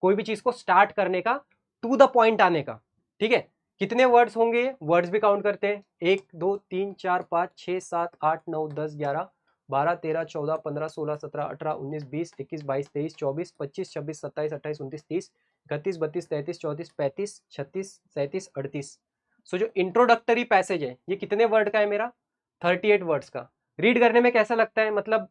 कोई भी चीज को स्टार्ट करने का, टू द पॉइंट आने का, ठीक है। कितने वर्ड्स होंगे, वर्ड्स भी काउंट करते हैं, 1 2 3 4 5 6 7 8 9 10 11 12 13 14 15 16 17 18 19 20 21 22 23 24 25 26 27 28 29 30 31 32 33 34 35 36 37 38। सो जो इंट्रोडक्टरी पैसेज है ये कितने वर्ड का है मेरा, 38 वर्ड्स का। रीड करने में कैसा लगता है, मतलब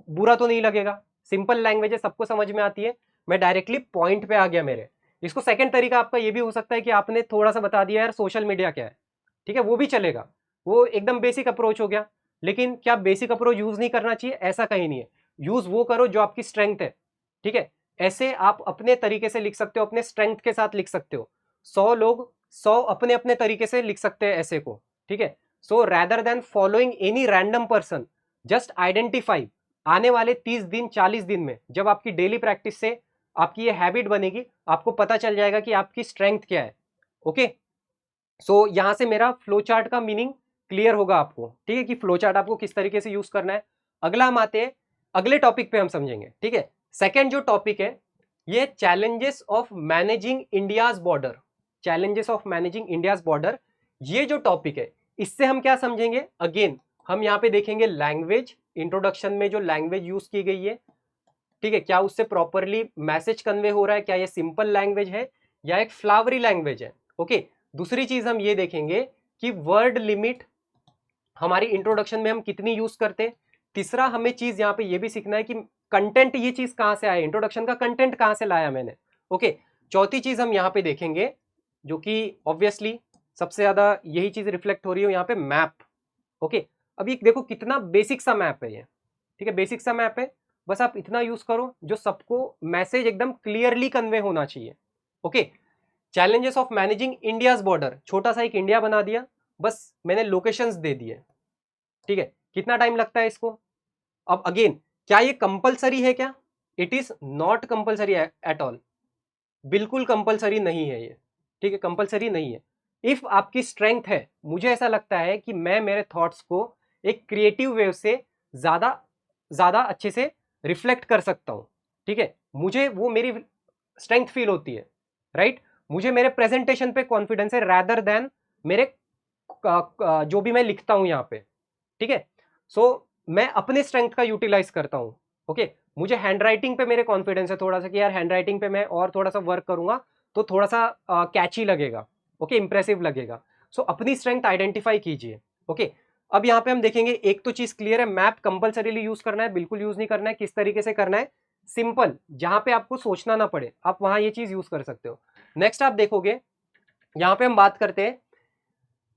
बुरा तो नहीं लगेगा, सिंपल लैंग्वेज है, सबको समझ में आती है, मैं डायरेक्टली पॉइंट पे आ गया मेरे। इसको सेकंड तरीका आपका ये भी हो सकता है कि आपने थोड़ा सा बता दिया यार सोशल मीडिया क्या है, ठीक है, वो भी चलेगा, वो एकदम बेसिक अप्रोच हो गया। लेकिन क्या बेसिक अप्रोच यूज नहीं करना चाहिए, ऐसा कहीं नहीं है। यूज वो करो जो आपकी स्ट्रेंथ है, ठीक है। ऐसे आप अपने तरीके से लिख सकते हो, अपने स्ट्रेंथ के साथ लिख सकते हो। 100 लोग 100 अपने अपने तरीके से लिख सकते हैं ऐसे को, ठीक है। So rather than following any random person, just identify आने वाले 30 दिन 40 दिन में जब आपकी डेली प्रैक्टिस से आपकी ये हैबिट बनेगी, आपको पता चल जाएगा कि आपकी स्ट्रेंथ क्या है, ओके। सो यहां से मेरा फ्लो चार्ट का मीनिंग क्लियर होगा आपको, ठीक है, कि फ्लो चार्ट आपको किस तरीके से यूज करना है। अगला हम आते हैं अगले टॉपिक पे हम समझेंगे, ठीक है। सेकेंड जो टॉपिक है ये challenges of managing India's border, challenges of managing India's border. ये जो टॉपिक है इससे हम क्या समझेंगे, अगेन हम यहाँ पे देखेंगे लैंग्वेज, इंट्रोडक्शन में जो लैंग्वेज यूज की गई है, ठीक है, क्या उससे प्रॉपरली मैसेज कन्वे हो रहा है, क्या ये सिंपल लैंग्वेज है या एक फ्लावरी लैंग्वेज है, ओके। दूसरी चीज हम ये देखेंगे कि वर्ड लिमिट हमारी इंट्रोडक्शन में हम कितनी यूज करते हैं। तीसरा हमें चीज यहाँ पे ये भी सीखना है कि कंटेंट, ये चीज कहां से आया, इंट्रोडक्शन का कंटेंट कहां से लाया मैंने, ओके। चौथी चीज हम यहाँ पे देखेंगे जो कि ऑब्वियसली सबसे ज्यादा यही चीज रिफ्लेक्ट हो रही है यहाँ पे, मैप, ओके। अभी देखो कितना बेसिक सा मैप है ये, ठीक है, बेसिक सा मैप है, बस आप इतना यूज करो जो सबको मैसेज एकदम क्लियरली कन्वे होना चाहिए, okay. Challenges of managing India's border, छोटा सा एक इंडिया बना दिया, बस मैंने लोकेशंस दे दिए, ठीक है। कितना टाइम लगता है इसको। अब अगेन क्या ये कंपलसरी है क्या, it is not compulsory at all, बिल्कुल कंपलसरी नहीं है ये, ठीक है, कंपलसरी नहीं है। इफ आपकी स्ट्रेंथ है, मुझे ऐसा लगता है कि मैं मेरे थॉट्स को एक क्रिएटिव वे से ज्यादा ज्यादा अच्छे से रिफ्लेक्ट कर सकता हूं, ठीक है, मुझे वो मेरी स्ट्रेंथ फील होती है, राइट। मुझे मेरे प्रेजेंटेशन पे कॉन्फिडेंस है रैदर देन मेरे जो भी मैं लिखता हूं यहाँ पे, ठीक है। सो मैं अपने स्ट्रेंथ का यूटिलाइज करता हूं, ओके। मुझे हैंड राइटिंग पे मेरे कॉन्फिडेंस है थोड़ा सा कि यार हैंड राइटिंग पे मैं और थोड़ा सा वर्क करूंगा तो थोड़ा सा कैची लगेगा, ओके, इंप्रेसिव लगेगा। सो अपनी स्ट्रेंथ आइडेंटिफाई कीजिए, ओके। अब यहाँ पे हम देखेंगे, एक तो चीज क्लियर है, मैप कंपलसरीली यूज करना है, बिल्कुल यूज नहीं करना है। किस तरीके से करना है? सिंपल, जहां पे आपको सोचना ना पड़े आप वहां ये चीज यूज कर सकते हो। नेक्स्ट आप देखोगे, यहाँ पे हम बात करते हैं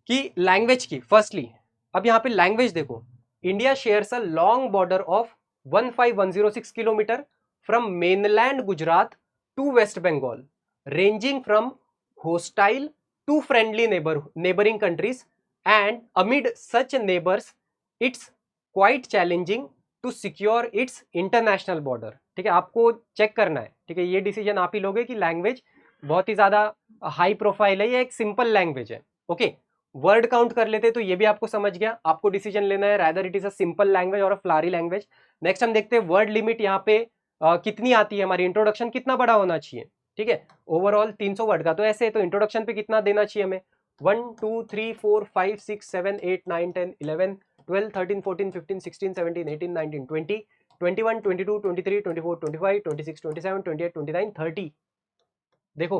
कि लैंग्वेज की। फर्स्टली अब यहाँ पे लैंग्वेज देखो, India shares a long border of 15106 kilometre from mainland Gujarat to West Bengal, ranging from hostile to friendly neighboring countries, and amid such neighbors it's quite challenging to secure its international border। ठीक है, आपको check करना है, ठीक है, ये decision आप ही लोगे कि लैंग्वेज बहुत ही ज्यादा हाई प्रोफाइल है या एक सिंपल लैंग्वेज है, ओके। वर्ड काउंट कर लेते तो ये भी आपको समझ गया, आपको डिसीजन लेना है rather it is a simple language और अ फ्लारी लैंग्वेज। नेक्स्ट हम देखते हैं वर्ड लिमिट यहाँ पे कितनी आती है, हमारी इंट्रोडक्शन कितना बड़ा होना चाहिए, ठीक है। ओवरऑल 300 वर्ड का तो ऐसे है, तो इंट्रोडक्शन पे कितना देना चाहिए हमें? 1 2 3 4 5 6 7 8 9 10 11 12 13 14 15 16 17 18 19 20 21 22 23 24 25 26 27 28 29 30। देखो,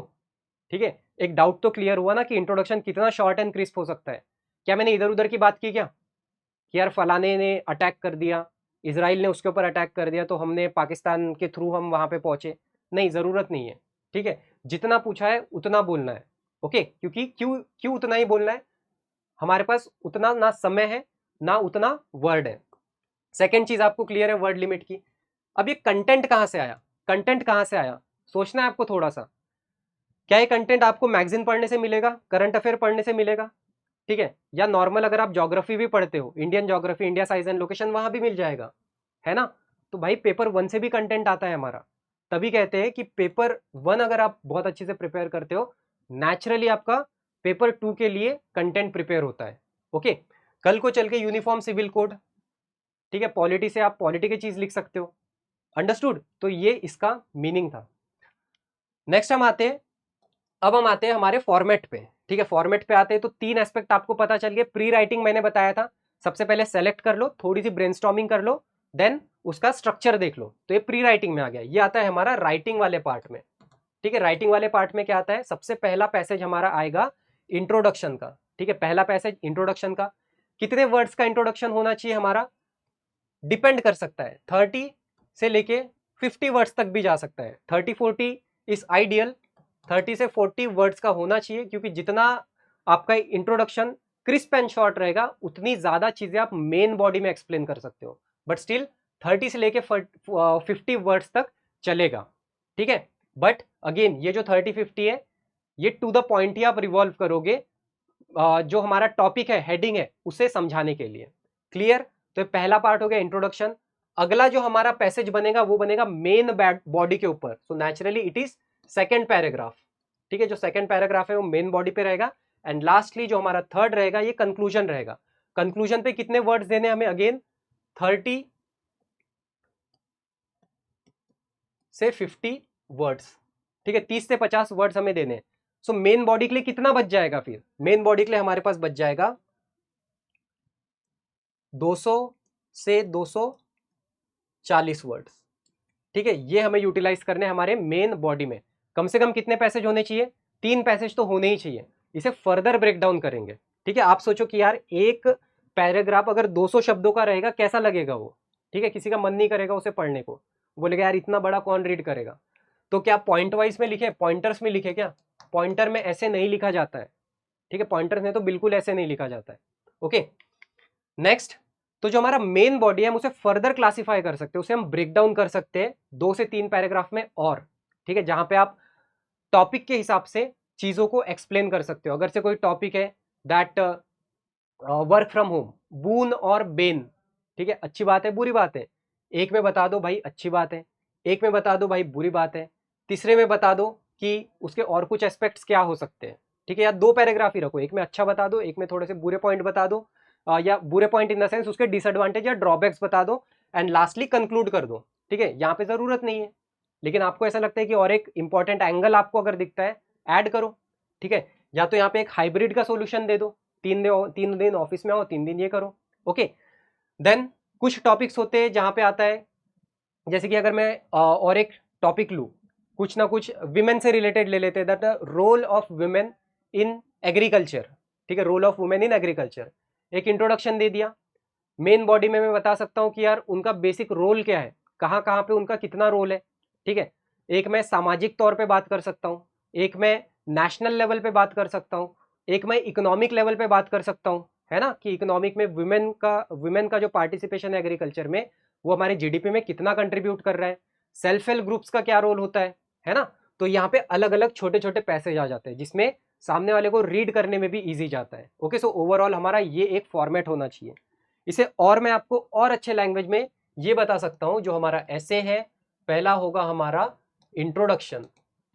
ठीक है, एक डाउट तो क्लियर हुआ ना कि इंट्रोडक्शन कितना शॉर्ट एंड क्रिस्प हो सकता है। क्या मैंने इधर उधर की बात की क्या कि यार फलाने ने अटैक कर दिया, इसराइल ने उसके ऊपर अटैक कर दिया तो हमने पाकिस्तान के थ्रू हम वहां पे पहुंचे? नहीं, जरूरत नहीं है, ठीक है। जितना पूछा है उतना बोलना है, ओके, क्योंकि क्यों क्यों उतना ही बोलना है? हमारे पास उतना ना समय है ना उतना वर्ड है। सेकेंड चीज आपको क्लियर है वर्ड लिमिट की। अब ये कंटेंट कहां से आया? कंटेंट कहां से आया सोचना है आपको थोड़ा सा। क्या ये कंटेंट आपको मैगजीन पढ़ने से मिलेगा, करंट अफेयर पढ़ने से मिलेगा, ठीक है, या नॉर्मल अगर आप ज्योग्राफी भी पढ़ते हो, Indian geography, India size and location, वहां भी मिल जाएगा, है ना? तो भाई पेपर 1 से भी कंटेंट आता है हमारा, तभी कहते हैं कि पेपर 1 अगर आप बहुत अच्छे से प्रिपेयर करते हो, नेचुरली आपका पेपर 2 के लिए कंटेंट प्रिपेयर होता है, ओके। कल को चल के यूनिफॉर्म सिविल कोड, ठीक है, पॉलिटी से आप पॉलिटी की चीज लिख सकते हो, अंडरस्टूड? तो ये इसका मीनिंग था। नेक्स्ट हम आते हैं, अब हम आते हैं हमारे फॉर्मेट पे, ठीक है। फॉर्मेट पे आते हैं तो 3 एस्पेक्ट आपको पता चल गए। प्री राइटिंग मैंने बताया था, सबसे पहले सेलेक्ट कर लो, थोड़ी सी ब्रेनस्टॉर्मिंग कर लो, देन उसका स्ट्रक्चर देख लो, तो ये प्री राइटिंग में आ गया। ये आता है हमारा राइटिंग वाले पार्ट में, ठीक है। राइटिंग वाले पार्ट में क्या आता है? सबसे पहला पैसेज हमारा आएगा इंट्रोडक्शन का, ठीक है। पहला पैसेज इंट्रोडक्शन का, कितने वर्ड्स का इंट्रोडक्शन होना चाहिए हमारा? डिपेंड कर सकता है, 30 से लेके 50 वर्ड्स तक भी जा सकता है। 30-40 इज आइडियल, 30 से 40 वर्ड्स का होना चाहिए, क्योंकि जितना आपका इंट्रोडक्शन क्रिस्प एंड शॉर्ट रहेगा उतनी ज्यादा चीजें आप मेन बॉडी में एक्सप्लेन कर सकते हो। बट स्टिल 30 से लेके 50 वर्ड्स तक चलेगा, ठीक है। बट अगेन ये जो 30-50 है, ये टू द पॉइंट ही आप रिवॉल्व करोगे, जो हमारा टॉपिक है, हेडिंग है, उसे समझाने के लिए। क्लियर? तो ये पहला पार्ट हो गया इंट्रोडक्शन। अगला जो हमारा पैसेज बनेगा वो बनेगा मेन बॉडी के ऊपर, so naturally it is second paragraph, ठीक है। जो सेकेंड पैराग्राफ है वो मेन बॉडी पे रहेगा, एंड लास्टली जो हमारा थर्ड रहेगा ये कंक्लूजन रहेगा। कंक्लूजन पे कितने वर्ड्स देने हमें? अगेन 30 से 50 वर्ड्स, ठीक है, 30 से 50 वर्ड्स हमें देने। सो मेन बॉडी के लिए कितना बच जाएगा? फिर मेन बॉडी के लिए हमारे पास बच जाएगा 200 से 240 वर्ड्स, ठीक है। ये हमें यूटिलाइज करने हमारे मेन बॉडी में। कम से कम कितने पैसेज होने चाहिए? 3 पैसेज तो होने ही चाहिए। इसे फर्दर ब्रेक डाउन करेंगे, ठीक है। आप सोचो कि यार एक पैराग्राफ अगर 200 शब्दों का रहेगा, कैसा लगेगा वो, ठीक है। किसी का मन नहीं करेगा उसे पढ़ने को, बोलेगा यार इतना बड़ा कौन रीड करेगा। तो क्या पॉइंट वाइज में लिखे, पॉइंटर्स में लिखे? क्या पॉइंटर में ऐसे नहीं लिखा जाता है, ठीक है। पॉइंटर्स में तो बिल्कुल ऐसे नहीं लिखा जाता है, ओके। नेक्स्ट, तो जो हमारा मेन बॉडी है हम उसे फर्दर क्लासिफाई कर सकते हैं, उसे हम ब्रेक डाउन कर सकते हैं 2 से 3 पैराग्राफ में, और ठीक है, जहां पे आप टॉपिक के हिसाब से चीजों को एक्सप्लेन कर सकते हो। अगर से कोई टॉपिक है दैट वर्क फ्रॉम होम, बून और बेन, ठीक है, अच्छी बात है बुरी बात है, एक में बता दो भाई अच्छी बात है, एक में बता दो भाई बुरी बात है, तीसरे में बता दो कि उसके और कुछ एस्पेक्ट्स क्या हो सकते हैं, ठीक है। या 2 पैराग्राफ ही रखो, एक में अच्छा बता दो, एक में थोड़े से बुरे पॉइंट बता दो, या बुरे पॉइंट इन द सेंस उसके डिसएडवांटेज या ड्रॉबैक्स बता दो, एंड लास्टली कंक्लूड कर दो, ठीक है। यहाँ पे जरूरत नहीं है, लेकिन आपको ऐसा लगता है कि और एक इंपॉर्टेंट एंगल आपको अगर दिखता है, ऐड करो, ठीक है। या तो यहाँ पे एक हाइब्रिड का सोल्यूशन दे दो, 3 दिन ऑफिस में आओ, 3 दिन ये करो, ओके। देन कुछ टॉपिक्स होते हैं जहां पे आता है जैसे कि अगर मैं और एक टॉपिक लूँ, कुछ ना कुछ विमेन से रिलेटेड ले लेते हैं, that role of women in agriculture. ठीक है, role of women in agriculture, एक इंट्रोडक्शन दे दिया। मेन बॉडी में मैं बता सकता हूँ कि यार उनका बेसिक रोल क्या है, कहाँ कहाँ पे उनका कितना रोल है। ठीक है, एक मैं सामाजिक तौर पे बात कर सकता हूँ, एक मैं नेशनल लेवल पे बात कर सकता हूँ, एक मैं इकोनॉमिक लेवल पे बात कर सकता हूँ, है ना, कि इकोनॉमिक में वुमेन का जो पार्टिसिपेशन है एग्रीकल्चर में, वो हमारे जीडीपी में कितना कंट्रीब्यूट कर रहा है, सेल्फ हेल्प ग्रुप्स का क्या रोल होता है ना। तो यहाँ पे अलग अलग छोटे छोटे पैसेज आ जाते हैं जिसमें सामने वाले को रीड करने में भी ईजी जाता है। ओके, सो ओवरऑल हमारा ये एक फॉर्मेट होना चाहिए। इसे और मैं आपको और अच्छे लैंग्वेज में ये बता सकता हूं, जो हमारा ऐसे है, पहला होगा हमारा इंट्रोडक्शन।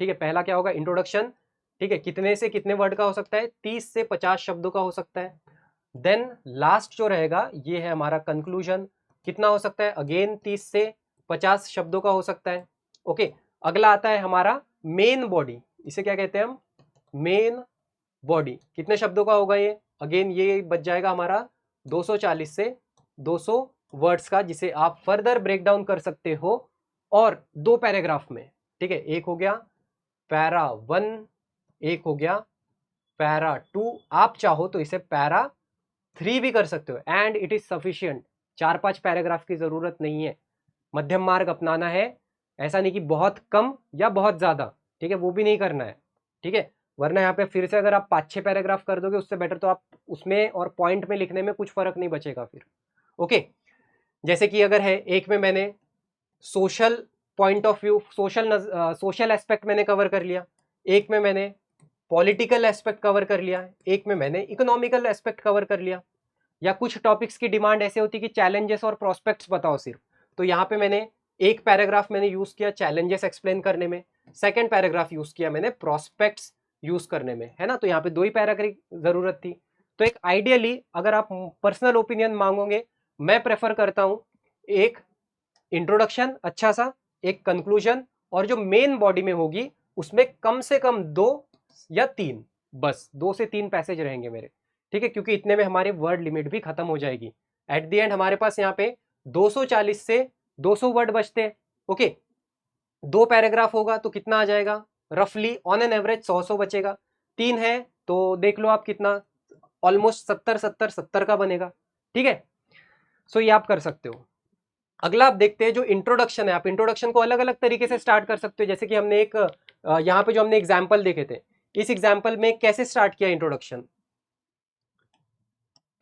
ठीक है, पहला क्या होगा, इंट्रोडक्शन। ठीक है, कितने से कितने वर्ड का हो सकता है, 30 से 50 शब्दों का हो सकता है। देन लास्ट जो रहेगा ये है हमारा कंक्लूजन, कितना हो सकता है, अगेन 30 से 50 शब्दों का हो सकता है। ओके, अगला आता है हमारा मेन बॉडी, इसे क्या कहते हैं हम, मेन बॉडी। कितने शब्दों का होगा ये, अगेन ये बच जाएगा हमारा 240 से 200 वर्ड्स का, जिसे आप फर्दर ब्रेक डाउन कर सकते हो और 2 पैराग्राफ में। ठीक है, एक हो गया पैरा 1, एक हो गया पैरा 2, आप चाहो तो इसे पैरा 3 भी कर सकते हो, and it is sufficient. 4-5 paragraph की जरूरत नहीं है, मध्यम मार्ग अपनाना है, ऐसा नहीं कि बहुत कम या बहुत ज्यादा। ठीक है, वो भी नहीं करना है। ठीक है, वरना यहाँ पे फिर से अगर आप 5-6 पैराग्राफ कर दोगे, उससे बेटर तो आप उसमें और पॉइंट में लिखने में कुछ फर्क नहीं बचेगा फिर। ओके, जैसे कि अगर है एक में मैंने social point of view, social aspect मैंने कवर कर लिया, एक में मैंने पॉलिटिकल एस्पेक्ट कवर कर लिया, एक में मैंने इकोनॉमिकल एस्पेक्ट कवर कर लिया। या कुछ टॉपिक्स की डिमांड ऐसे होती है कि चैलेंजेस और प्रोस्पेक्ट्स बताओ सिर्फ, तो यहाँ पे मैंने एक पैराग्राफ मैंने यूज किया चैलेंजेस एक्सप्लेन करने में, सेकंड पैराग्राफ यूज किया मैंने प्रोस्पेक्ट्स यूज करने में, है ना। तो यहाँ पे 2 ही पैराग्राफ की जरूरत थी। तो एक आइडियली अगर आप पर्सनल ओपिनियन मांगोगे, मैं प्रेफर करता हूँ एक इंट्रोडक्शन अच्छा सा, एक कंक्लूजन, और जो मेन बॉडी में होगी उसमें कम से कम 2 या 3, बस 2 से 3 पैसेज रहेंगे मेरे। ठीक है, क्योंकि इतने में हमारी वर्ड लिमिट भी खत्म हो जाएगी। एट द एंड हमारे पास यहाँ पे 240 से 200 वर्ड बचते हैं। ओके, 2 पैराग्राफ होगा तो कितना आ जाएगा, रफली ऑन एन एवरेज 100 बचेगा। 3 है तो देख लो आप कितना, ऑलमोस्ट 70 का बनेगा। ठीक है, सो ये आप कर सकते हो। अगला आप देखते हैं जो इंट्रोडक्शन है, आप इंट्रोडक्शन को अलग अलग तरीके से स्टार्ट कर सकते हो। जैसे कि हमने एक यहाँ पे जो हमने एग्जाम्पल देखे थे, इस एग्जाम्पल में कैसे स्टार्ट किया इंट्रोडक्शन।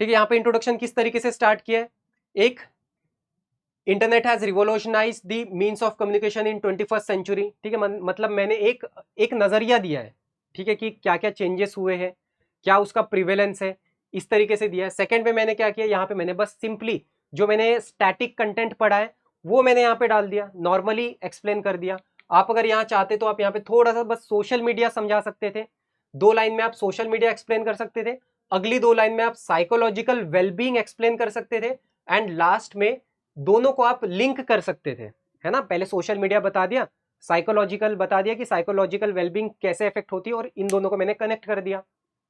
ठीक है, यहाँ पे इंट्रोडक्शन किस तरीके से स्टार्ट किया है, एक internet has revolutionise the means of communication in 21st century. ठीक है, मतलब मैंने एक नजरिया दिया है। ठीक है, कि क्या क्या चेंजेस हुए हैं, क्या उसका प्रिवेलेंस है, इस तरीके से दिया है। सेकंड में मैंने क्या किया, यहाँ पे मैंने बस सिंपली जो मैंने स्टैटिक कंटेंट पढ़ा है वो मैंने यहाँ पे डाल दिया, नॉर्मली एक्सप्लेन कर दिया। आप अगर यहाँ चाहते तो आप यहाँ पे थोड़ा सा बस सोशल मीडिया समझा सकते थे, 2 लाइन में आप सोशल मीडिया एक्सप्लेन कर सकते थे, अगली 2 लाइन में आप साइकोलॉजिकल वेलबींग एक्सप्लेन कर सकते थे, एंड लास्ट में दोनों को आप लिंक कर सकते थे, है ना। पहले सोशल मीडिया बता दिया, साइकोलॉजिकल बता दिया कि साइकोलॉजिकल वेलबींग कैसे इफेक्ट होती है, और इन दोनों को मैंने कनेक्ट कर दिया,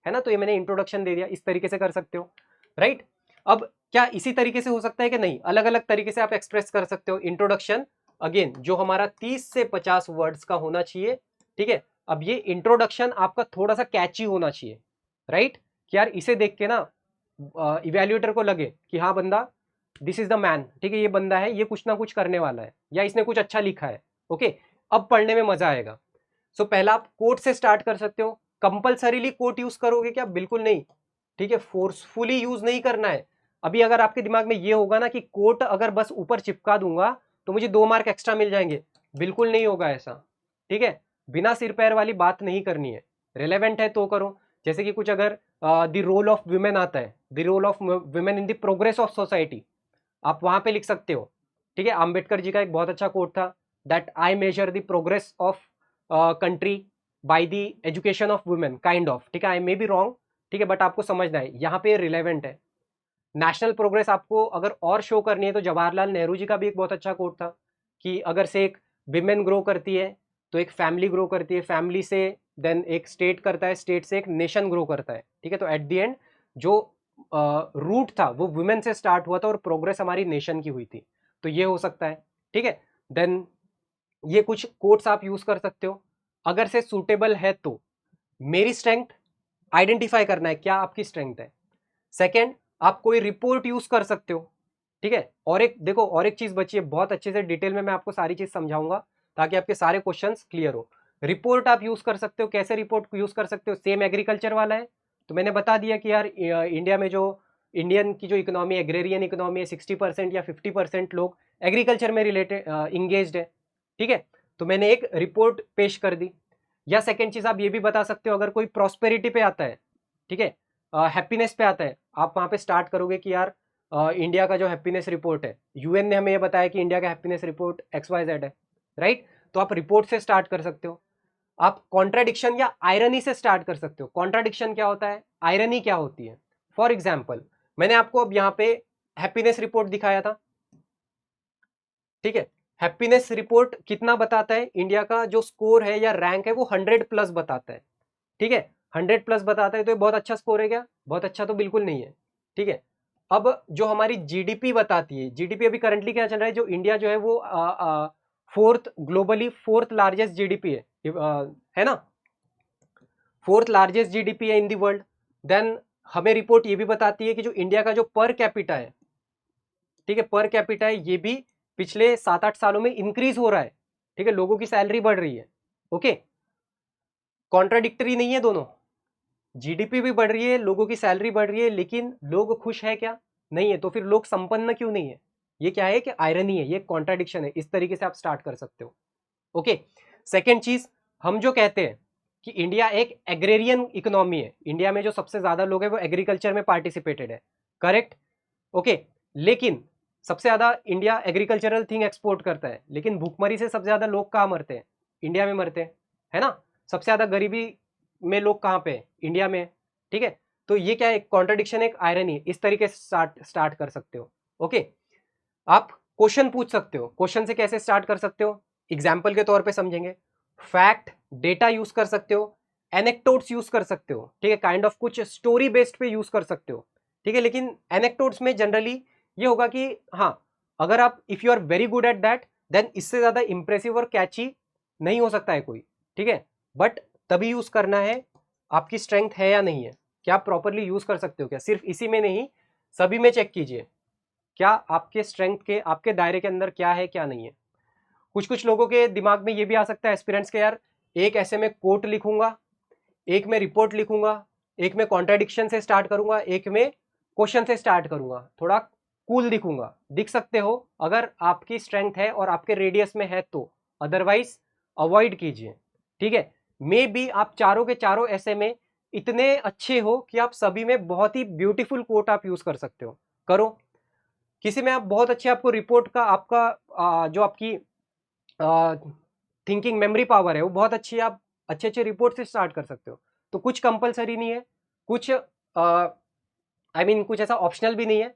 है ना। तो ये मैंने इंट्रोडक्शन दे दिया, इस तरीके से कर सकते हो, राइट। अब क्या इसी तरीके से हो सकता है कि नहीं, अलग अलग तरीके से आप एक्सप्रेस कर सकते हो इंट्रोडक्शन। अगेन जो हमारा 30 से 50 वर्ड्स का होना चाहिए। ठीक है, अब ये इंट्रोडक्शन आपका थोड़ा सा कैची होना चाहिए, राइट, कि यार इसे देख के ना इवेल्युएटर को लगे कि हाँ बंदा, दिस इज द मैन, ठीक है, ये बंदा है, ये कुछ ना कुछ करने वाला है, या इसने कुछ अच्छा लिखा है। ओके, अब पढ़ने में मजा आएगा। सो पहला आप कोट से स्टार्ट कर सकते हो। कंपल्सरीली कोट यूज करोगे क्या, बिल्कुल नहीं। ठीक है, फोर्सफुली यूज नहीं करना है। अभी अगर आपके दिमाग में ये होगा ना कि कोट अगर बस ऊपर चिपका दूंगा तो मुझे 2 मार्क एक्स्ट्रा मिल जाएंगे, बिल्कुल नहीं होगा ऐसा। ठीक है, बिना सिर पैर वाली बात नहीं करनी है, रिलेवेंट है तो करो। जैसे कि कुछ अगर द रोल ऑफ वुमेन आता है, the role of women in the progress of society, आप वहां पे लिख सकते हो। ठीक है, अंबेडकर जी का एक बहुत अच्छा कोट था, that I measure the progress of country by the education of women, kind of. ठीक है, आई मे बी रॉन्ग, ठीक है, बट आपको समझना है यहाँ पे रिलेवेंट है। नेशनल प्रोग्रेस आपको अगर और शो करनी है तो जवाहरलाल नेहरू जी का भी एक बहुत अच्छा कोट था कि अगर से एक विमेन ग्रो करती है तो एक फैमिली ग्रो करती है, फैमिली से देन एक स्टेट करता है, स्टेट से एक नेशन ग्रो करता है। ठीक है, तो एट द एंड जो रूट था वो वुमेन से स्टार्ट हुआ था और प्रोग्रेस हमारी नेशन की हुई थी। तो ये हो सकता है। ठीक है, देन ये कुछ कोट्स आप यूज कर सकते हो अगर से सूटेबल है तो। मेरी स्ट्रेंथ आइडेंटिफाई करना है क्या आपकी स्ट्रेंथ है। सेकेंड, आप कोई रिपोर्ट यूज कर सकते हो, ठीक है। और एक देखो, और एक चीज बची है, बहुत अच्छे से डिटेल में मैं आपको सारी चीज समझाऊंगा ताकि आपके सारे क्वेश्चंस क्लियर हो। रिपोर्ट आप यूज कर सकते हो, कैसे रिपोर्ट यूज कर सकते हो, सेम एग्रीकल्चर वाला है। तो मैंने बता दिया कि यार इंडिया में जो इंडियन की जो इकोनॉमी, एग्रेरियन इकोनॉमी है, 60% या 50% लोग एग्रीकल्चर में रिलेटेड इंगेज्ड है, ठीक है। तो मैंने एक रिपोर्ट पेश कर दी। या सेकेंड चीज आप ये भी बता सकते हो, अगर कोई प्रॉस्पेरिटी पे आता है, ठीक है, हैप्पीनेस पे आता है, आप वहां पे स्टार्ट करोगे कि यार इंडिया का जो हैप्पीनेस रिपोर्ट है, यूएन ने हमें ये बताया कि इंडिया का हैप्पीनेस रिपोर्ट XYZ है, राइट। तो आप रिपोर्ट से स्टार्ट कर सकते हो। आप कॉन्ट्राडिक्शन या आयरनी से स्टार्ट कर सकते हो। कॉन्ट्राडिक्शन क्या होता है, आयरनी क्या होती है। फॉर एग्जाम्पल, मैंने आपको अब यहाँ पे हैप्पीनेस रिपोर्ट दिखाया था, ठीक है। हैप्पीनेस रिपोर्ट कितना बताता है, इंडिया का जो स्कोर है या रैंक है वो 100+ बताता है, ठीक है। 100+ बताता है तो ये बहुत अच्छा स्कोर है क्या? बहुत अच्छा तो बिल्कुल नहीं है, ठीक है। अब जो हमारी जीडीपी बताती है, जीडीपी अभी करंटली क्या चल रहा है, जो इंडिया जो है वो fourth, globally fourth largest GDP है ना, फोर्थ लार्जेस्ट जीडीपी है इन दी वर्ल्ड। देन हमें रिपोर्ट ये भी बताती है कि जो इंडिया का जो पर कैपिटा है, ठीक है, पर कैपिटा है, ये भी पिछले 7-8 सालों में इंक्रीज हो रहा है, ठीक है, लोगों की सैलरी बढ़ रही है, ओके। कॉन्ट्राडिक्टरी नहीं है दोनों, जीडीपी भी बढ़ रही है, लोगों की सैलरी बढ़ रही है, लेकिन लोग खुश है क्या? नहीं है। तो फिर लोग संपन्न क्यों नहीं है? ये क्या है कि आयरनी है, ये कॉन्ट्राडिक्शन है। इस तरीके से आप स्टार्ट कर सकते हो, ओके। सेकेंड चीज, हम जो कहते हैं कि इंडिया एक एग्रेरियन इकोनॉमी है, इंडिया में जो सबसे ज्यादा लोग हैं वो एग्रीकल्चर में पार्टिसिपेटेड है, करेक्ट, ओके। लेकिन सबसे ज्यादा इंडिया एग्रीकल्चरल थिंग एक्सपोर्ट करता है, लेकिन भूखमरी से सबसे ज्यादा लोग कहाँ मरते हैं? इंडिया में मरते हैं, है ना। सबसे ज्यादा गरीबी में लोग कहाँ पे? इंडिया में, ठीक है। तो ये क्या है, कॉन्ट्रडिक्शन, एक आयरनी। इस तरीके से स्टार्ट कर सकते हो, ओके। आप क्वेश्चन पूछ सकते हो। क्वेश्चन से कैसे स्टार्ट कर सकते हो, एग्जाम्पल के तौर पे समझेंगे। फैक्ट, डेटा यूज कर सकते हो, एनेक्टोट्स यूज कर सकते हो, ठीक है, काइंड ऑफ कुछ स्टोरी बेस्ड पे यूज कर सकते हो, ठीक है। लेकिन एनेक्टोट्स में जनरली ये होगा कि हाँ, अगर आप if you are very good at that, then इससे ज्यादा इंप्रेसिव और कैची नहीं हो सकता है कोई, ठीक है। बट तभी यूज करना है, आपकी स्ट्रेंथ है या नहीं है, क्या आप प्रॉपरली यूज कर सकते हो क्या, सिर्फ इसी में नहीं, सभी में चेक कीजिए क्या आपके स्ट्रेंथ के, आपके दायरे के अंदर क्या है क्या नहीं है। कुछ कुछ लोगों के दिमाग में ये भी आ सकता है एस्पिरेंट्स के, यार एक ऐसे में कोट लिखूंगा, एक में रिपोर्ट लिखूंगा, एक में कॉन्ट्राडिक्शन से स्टार्ट करूंगा, एक में क्वेश्चन से स्टार्ट करूंगा, थोड़ा कूल दिखूंगा। दिख सकते हो अगर आपकी स्ट्रेंथ है और आपके रेडियस में है तो, अदरवाइज अवॉइड कीजिए, ठीक है। मे बी आप चारों के चारों ऐसे में इतने अच्छे हो कि आप सभी में बहुत ही ब्यूटीफुल कोट आप यूज कर सकते हो, करो। किसी में आप बहुत अच्छे, आपको रिपोर्ट का आपका जो आपकी थिंकिंग मेमोरी पावर है वो बहुत अच्छी है, आप अच्छे अच्छे रिपोर्ट से स्टार्ट कर सकते हो। तो कुछ कंपलसरी नहीं है, कुछ आई मीन कुछ ऐसा ऑप्शनल भी नहीं है।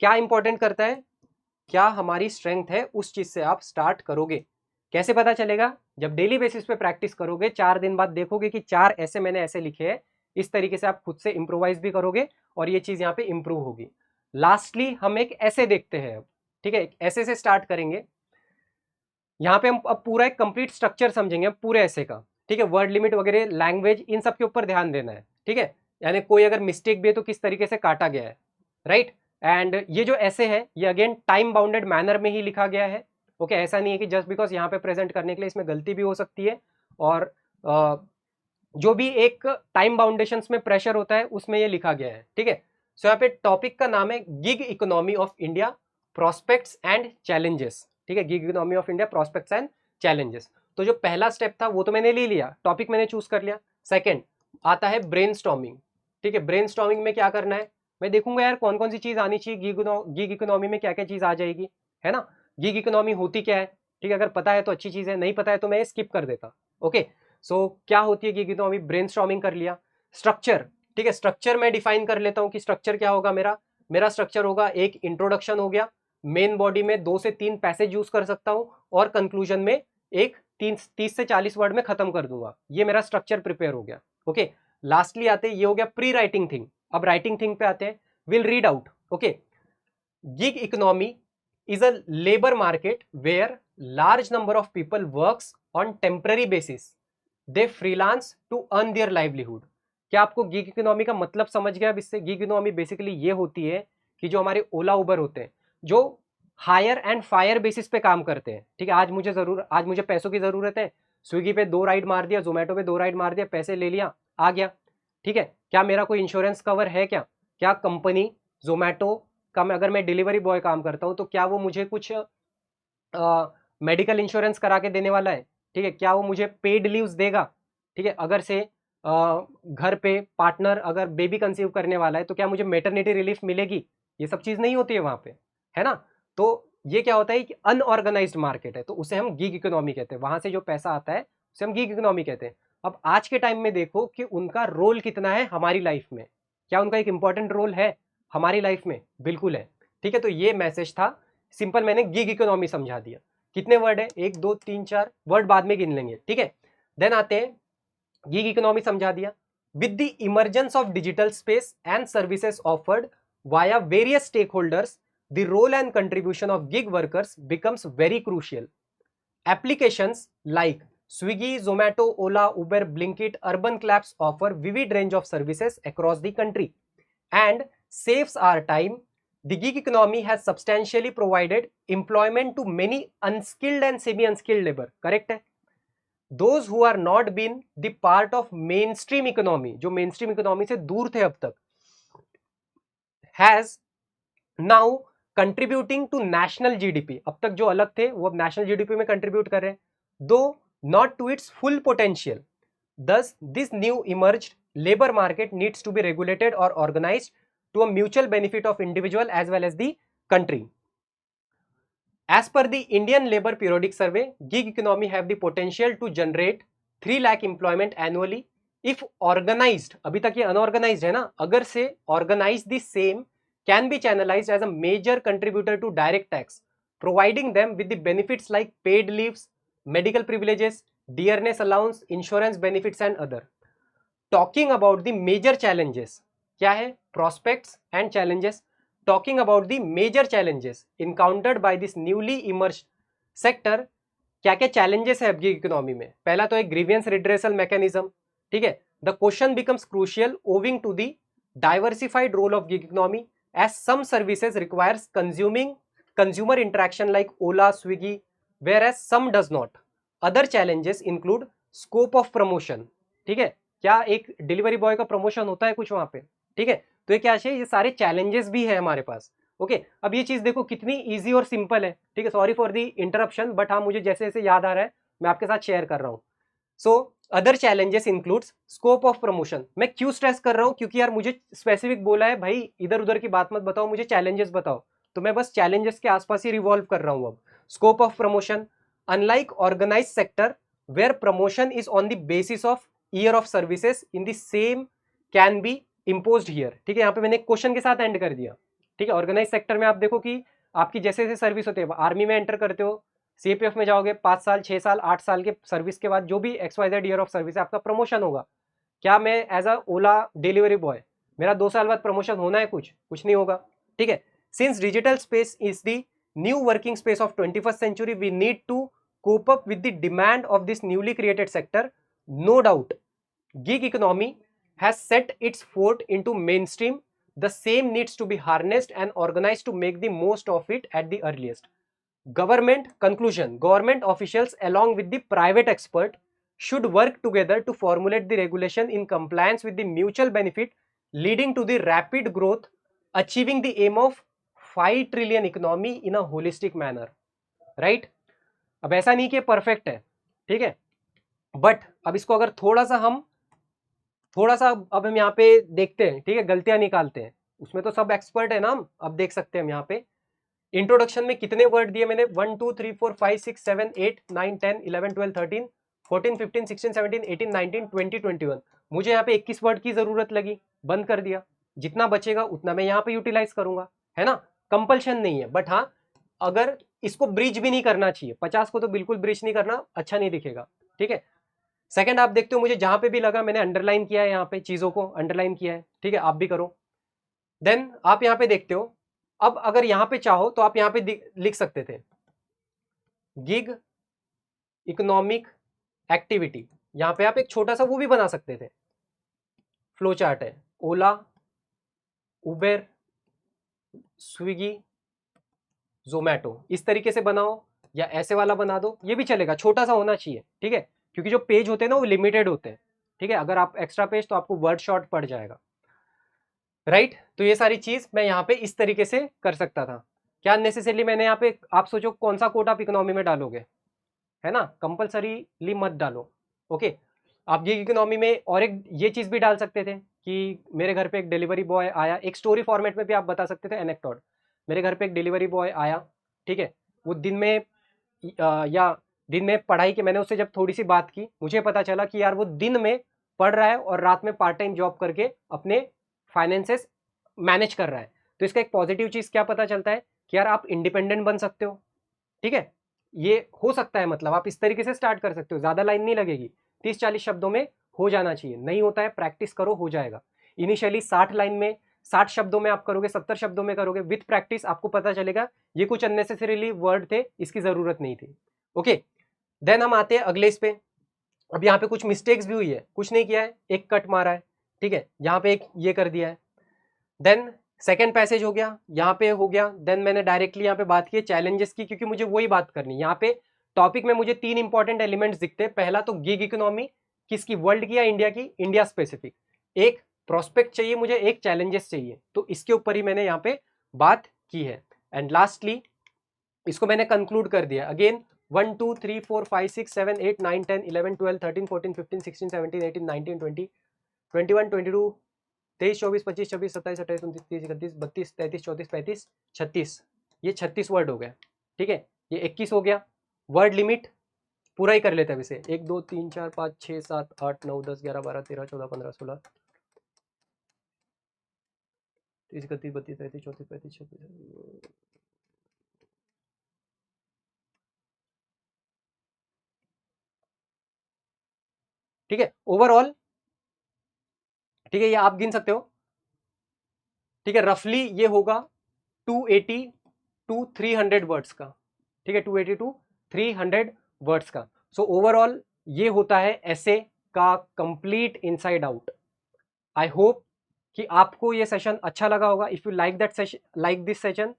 क्या इंपॉर्टेंट करता है, क्या हमारी स्ट्रेंथ है, उस चीज से आप स्टार्ट करोगे। कैसे पता चलेगा? जब डेली बेसिस पे प्रैक्टिस करोगे, 4 दिन बाद देखोगे कि 4 ऐसे मैंने ऐसे लिखे हैं, इस तरीके से आप खुद से इंप्रोवाइज भी करोगे और ये चीज यहाँ पे इंप्रूव होगी। लास्टली हम एक ऐसे देखते हैं अब, ठीक है, ऐसे से स्टार्ट करेंगे। यहाँ पे हम अब पूरा एक कंप्लीट स्ट्रक्चर समझेंगे अब पूरे ऐसे का, ठीक है। वर्ड लिमिट वगैरह, लैंग्वेज, इन सब के ऊपर ध्यान देना है, ठीक है। यानी कोई अगर मिस्टेक भी है तो किस तरीके से काटा गया है, राइट। एंड ये जो ऐसे है ये अगेन टाइम बाउंडेड मैनर में ही लिखा गया है, ओके। ऐसा नहीं है कि जस्ट बिकॉज यहाँ पे प्रेजेंट करने के लिए इसमें गलती भी हो सकती है, और जो भी एक टाइम बाउंडेशंस में प्रेशर होता है उसमें ये लिखा गया है, ठीक है। सो यहाँ पे टॉपिक का नाम है gig economy of India, prospects and challenges, ठीक है। Gig economy of India, prospects and challenges. तो जो पहला स्टेप था वो तो मैंने ले लिया, टॉपिक मैंने चूज कर लिया। सेकंड आता है ब्रेनस्टॉर्मिंग, ठीक है। ब्रेनस्टॉर्मिंग में क्या करना है, मैं देखूंगा यार कौन कौन सी चीज आनी चाहिए, गिग इकोनॉमी में क्या क्या चीज आ जाएगी, है ना। गिग इकोनॉमी होती क्या है, ठीक है, अगर पता है तो अच्छी चीज है, नहीं पता है तो मैं स्किप कर देता, ओके। सो क्या होती है गिग इकोनॉमी, ब्रेनस्टॉर्मिंग कर लिया। स्ट्रक्चर, ठीक है, स्ट्रक्चर मैं डिफाइन कर लेता हूं कि स्ट्रक्चर क्या होगा मेरा। मेरा स्ट्रक्चर होगा, एक इंट्रोडक्शन हो गया, मेन बॉडी में 2 से 3 पैसेज यूज कर सकता हूं, और कंक्लूजन में एक 30 से 40 वर्ड में खत्म कर दूंगा। ये मेरा स्ट्रक्चर प्रिपेयर हो गया, ओके। लास्टली आते ये हो गया प्री राइटिंग थिंग। अब राइटिंग थिंग पे आते हैं, will read out, okay. Gig economy is a labor market where large number of people works on temporary basis, they freelance to earn their livelihood. क्या आपको गिग इकोनॉमी का मतलब समझ गया? अब इससे गिग इकोनॉमी बेसिकली ये होती है कि जो हमारे ओला उबर होते हैं, जो हायर एंड फायर बेसिस पे काम करते हैं, ठीक है, आज मुझे पैसों की जरूरत है, स्विगी पे 2 राइड मार दिया, जोमेटो पे 2 राइड मार दिया, पैसे ले लिया, आ गया, ठीक है, क्या मेरा कोई इंश्योरेंस कवर है? क्या कंपनी जोमेटो का अगर मैं डिलीवरी बॉय काम करता हूं तो क्या वो मुझे कुछ मेडिकल इंश्योरेंस करा के देने वाला है? ठीक है, क्या वो मुझे पेड लीव्स देगा? ठीक है, अगर से घर पे पार्टनर अगर बेबी कंसीव करने वाला है तो क्या मुझे मैटरनिटी रिलीफ मिलेगी? ये सब चीज नहीं होती है वहां पे, है ना? तो ये क्या होता है कि अनऑर्गेनाइज्ड मार्केट है, तो उसे हम गिग इकोनॉमी कहते हैं, वहां से जो पैसा आता है उसे हम गिग इकोनॉमी कहते हैं। अब आज के टाइम में देखो कि उनका रोल कितना है हमारी लाइफ में, क्या उनका एक इंपॉर्टेंट रोल है हमारी लाइफ में? बिल्कुल है, ठीक है। तो ये मैसेज था, सिंपल मैंने गिग इकोनॉमी समझा दिया। कितने वर्ड है? 1 2 3 4 वर्ड बाद में गिन लेंगे, ठीक है। देन आते हैं, गिग इकोनॉमी समझा दिया। With the emergence of digital space and services offered via various stakeholders, the role and contribution of gig workers becomes very crucial. Applications like Swiggy, Zomato, Ola, Uber, Blinkit, Urban Claps offer vivid range of services across the country and saves our time. The gig economy has substantially provided employment to many unskilled and semi-unskilled labor. Correct है? Those who are not been the part of mainstream economy, जो mainstream economy से दूर थे अब तक, has now contributing to national GDP, अब तक जो अलग थे वो अब नेशनल जीडीपी में कंट्रीब्यूट कर रहे हैं, do not to its full potential. Thus this new emerged labour market needs to be regulated और organised to a mutual benefit of individual as well as the country. As per the Indian labour periodic survey, gig economy have the potential to generate 3 lakh employment annually if organised. अभी तक ये unorganised है ना, अगर से organise the same can be channelized as a major contributor to direct tax, providing them with the benefits like paid leaves, medical privileges, dearness allowance, insurance benefits and other. Talking about the major challenges, क्या है? Prospects and challenges. Talking about the major challenges encountered by this newly emerged sector, क्या क्या challenges है gig economy में? पहला तो है grievance redressal mechanism, ठीक है। The question becomes crucial owing to the diversified role of gig economy, as some services requires consumer interaction like Ola, Swiggy, whereas some does not. Other challenges include scope of promotion, ठीक है, क्या एक delivery boy का promotion होता है कुछ वहां पे? ठीक है, तो ये क्या है, ये सारे चैलेंजेस भी है हमारे पास। ओके, अब ये चीज देखो कितनी इजी और सिंपल है, ठीक है। Sorry for the interruption, but हाँ मुझे जैसे जैसे याद आ रहा है मैं आपके साथ शेयर कर रहा हूँ। So other challenges includes scope of promotion. मैं क्यों स्ट्रेस कर रहा हूं? क्योंकि यार मुझे स्पेसिफिक बोला है भाई, इधर उधर की बात मत बताओ, मुझे चैलेंजेस बताओ, तो मैं बस चैलेंजेस के आसपास ही रिवॉल्व कर रहा हूं। अब scope of promotion, unlike organise sector where promotion is on the basis of year of services in the same can be imposed here, ठीक है। यहाँ पे मैंने क्वेश्चन के साथ एंड कर दिया, ठीक है। ऑर्गेनाइज सेक्टर में आप देखो कि आपकी जैसे जैसे सर्विस होती है, आर्मी में एंटर करते हो, सीपीएफ में जाओगे, 5 साल 6 साल 8 साल के सर्विस के बाद जो भी XYZ ईयर ऑफ सर्विस है आपका प्रमोशन होगा। क्या मैं as a Ola delivery boy मेरा 2 साल बाद प्रमोशन होना है? कुछ नहीं होगा, ठीक है। Since digital space is the new working space of 21st century, we need to cope up with the demand of this newly created sector. No doubt gig economy has set its fort into mainstream, the same needs to be harnessed and organised to make the most of it at the earliest. Government officials along with the private expert should work together to formulate the regulation in compliance with the mutual benefit leading to the rapid growth, achieving the aim of 5 trillion economy in a holistic manner, right? अब ऐसा नहीं कि perfect है, ठीक है, but अब इसको अगर थोड़ा सा अब हम यहाँ पे देखते हैं, ठीक है, गलतियां निकालते हैं, उसमें तो सब एक्सपर्ट है ना हम। अब देख सकते हैं हम यहाँ पे इंट्रोडक्शन में कितने वर्ड दिए मैंने, 1 2 3 4 5 6 7 8 9 10 11 12 13 14 15 16 17 18 19 20 21। मुझे यहाँ पे 21 वर्ड की जरूरत लगी, बंद कर दिया। जितना बचेगा उतना मैं यहाँ पे यूटिलाइज करूंगा, है ना, कंपल्शन नहीं है। बट हाँ, अगर इसको ब्रिज भी नहीं करना चाहिए, 50 को तो बिल्कुल ब्रिज नहीं करना, अच्छा नहीं दिखेगा, ठीक है। सेकंड आप देखते हो, मुझे जहां पे भी लगा मैंने अंडरलाइन किया है, यहाँ पे चीजों को अंडरलाइन किया है, ठीक है, आप भी करो। देन आप यहाँ पे देखते हो, अब अगर यहाँ पे चाहो तो आप यहाँ पे लिख सकते थे गिग इकोनॉमिक एक्टिविटी, यहां पे आप एक छोटा सा वो भी बना सकते थे, फ्लो चार्ट है, ओला, उबेर, स्विगी, जोमैटो, इस तरीके से बनाओ या ऐसे वाला बना दो, ये भी चलेगा, छोटा सा होना चाहिए, ठीक है, क्योंकि जो पेज होते हैं ना वो लिमिटेड होते हैं, ठीक है, अगर आप एक्स्ट्रा पेज तो आपको वर्ड शॉर्ट पड़ जाएगा, राइट। तो ये सारी चीज मैं यहाँ पे इस तरीके से कर सकता था। क्या नेसेसरली मैंने यहाँ पे, आप सोचो कौन सा कोड आप इकोनॉमी में डालोगे, है ना, कंपलसरीली मत डालो, ओके। आप ये इकोनॉमी में और एक ये चीज भी डाल सकते थे कि मेरे घर पे एक डिलीवरी बॉय आया, एक स्टोरी फॉर्मेट में भी आप बता सकते थे, एनेक्डोट, मेरे घर पे एक डिलीवरी बॉय आया, ठीक है, वो दिन में या दिन में पढ़ाई की, मैंने उससे जब थोड़ी सी बात की, मुझे पता चला कि यार वो दिन में पढ़ रहा है और रात में पार्ट टाइम जॉब करके अपने फाइनेंसेस मैनेज कर रहा है। तो इसका एक पॉजिटिव चीज क्या पता चलता है कि यार आप इंडिपेंडेंट बन सकते हो, ठीक है, ये हो सकता है, मतलब आप इस तरीके से स्टार्ट कर सकते हो, ज्यादा लाइन नहीं लगेगी, 30-40 शब्दों में हो जाना चाहिए, नहीं होता है प्रैक्टिस करो, हो जाएगा। इनिशियली 60 लाइन में, 60 शब्दों में आप करोगे, 70 शब्दों में करोगे, विथ प्रैक्टिस आपको पता चलेगा ये कुछ अननेसेसरीली वर्ड थे, इसकी जरूरत नहीं थी, ओके। देन हम आते हैं अगले इस पे। अब यहाँ पे कुछ मिस्टेक्स भी हुई है, कुछ नहीं किया है, एक कट मारा है, ठीक है, यहाँ पे एक ये कर दिया है, देन सेकेंड पैसेज हो गया, यहाँ पे हो गया, देन मैंने डायरेक्टली यहाँ पे बात की चैलेंजेस की, क्योंकि मुझे वही बात करनी, यहाँ पे टॉपिक में मुझे 3 इंपॉर्टेंट एलिमेंट्स दिखते हैं। पहला तो गिग इकोनॉमी, किसकी, वर्ल्ड की या इंडिया की, इंडिया स्पेसिफिक, एक प्रोस्पेक्ट चाहिए मुझे, एक चैलेंजेस चाहिए, तो इसके ऊपर ही मैंने यहाँ पे बात की है। एंड लास्टली इसको मैंने कंक्लूड कर दिया, अगेन 1 2 3 4 5 6 7 8 9 10 11 12 13 14 15 16 17 18 19 20 21 22 23 24 25 26 27 28 29 30 31 32 33 34 35 36, ये 36 वर्ड हो गए, ठीक है, ये 21 हो गया। वर्ड लिमिट पूरा ही कर लेते हैं इसे, 1 2 3 4 5 6 7 8 9 10 11 12 13 14 15 16 30 31 32 33 34 35 36, ठीक है, ओवरऑल, ठीक है, ये आप गिन सकते हो, ठीक है, रफली ये होगा 280 टू 300 वर्ड्स का, ठीक है, 280 टू 300 वर्ड्स का। सो ओवरऑल ये होता है ऐसे का complete inside out. I hope कि आपको ये सेशन अच्छा लगा होगा। If you like that session, like this session,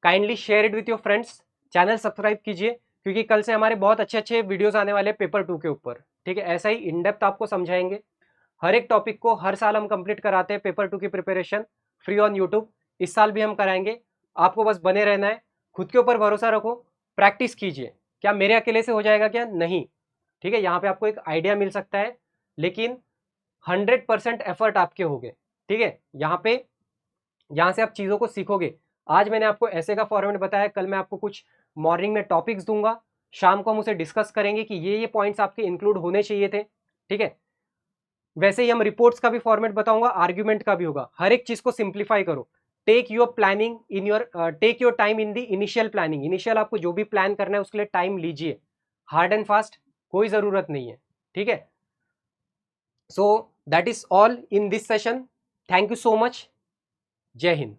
kindly share it with your friends, channel subscribe कीजिए, क्योंकि कल से हमारे बहुत अच्छे अच्छे वीडियोस आने वाले हैं पेपर 2 के ऊपर, ठीक है, ऐसा ही इन डेप्थ आपको समझाएंगे, हर एक टॉपिक को हर साल हम कंप्लीट कराते हैं पेपर 2 की प्रिपरेशन फ्री ऑन यूट्यूब, इस साल भी हम कराएंगे, आपको बस बने रहना है, खुद के ऊपर भरोसा रखो, प्रैक्टिस कीजिए। क्या मेरे अकेले से हो जाएगा क्या, नहीं, ठीक है, यहाँ पे आपको एक आइडिया मिल सकता है, लेकिन 100% एफर्ट आपके होंगे, ठीक है, यहाँ से आप चीज़ों को सीखोगे। आज मैंने आपको ऐसे का फॉर्मेट बताया, कल मैं आपको कुछ मॉर्निंग में टॉपिक्स दूंगा, शाम को हम उसे डिस्कस करेंगे कि ये पॉइंट्स आपके इंक्लूड होने चाहिए थे, ठीक है, वैसे ही हम रिपोर्ट्स का भी फॉर्मेट बताऊंगा, आर्ग्यूमेंट का भी होगा, हर एक चीज को सिंप्लीफाई करो, take your planning in your take your time in the initial planning, initial आपको जो भी प्लान करना है उसके लिए टाइम लीजिए, हार्ड एंड फास्ट कोई जरूरत नहीं है, ठीक है। So that is all in this session, thank you so much, जय हिंद।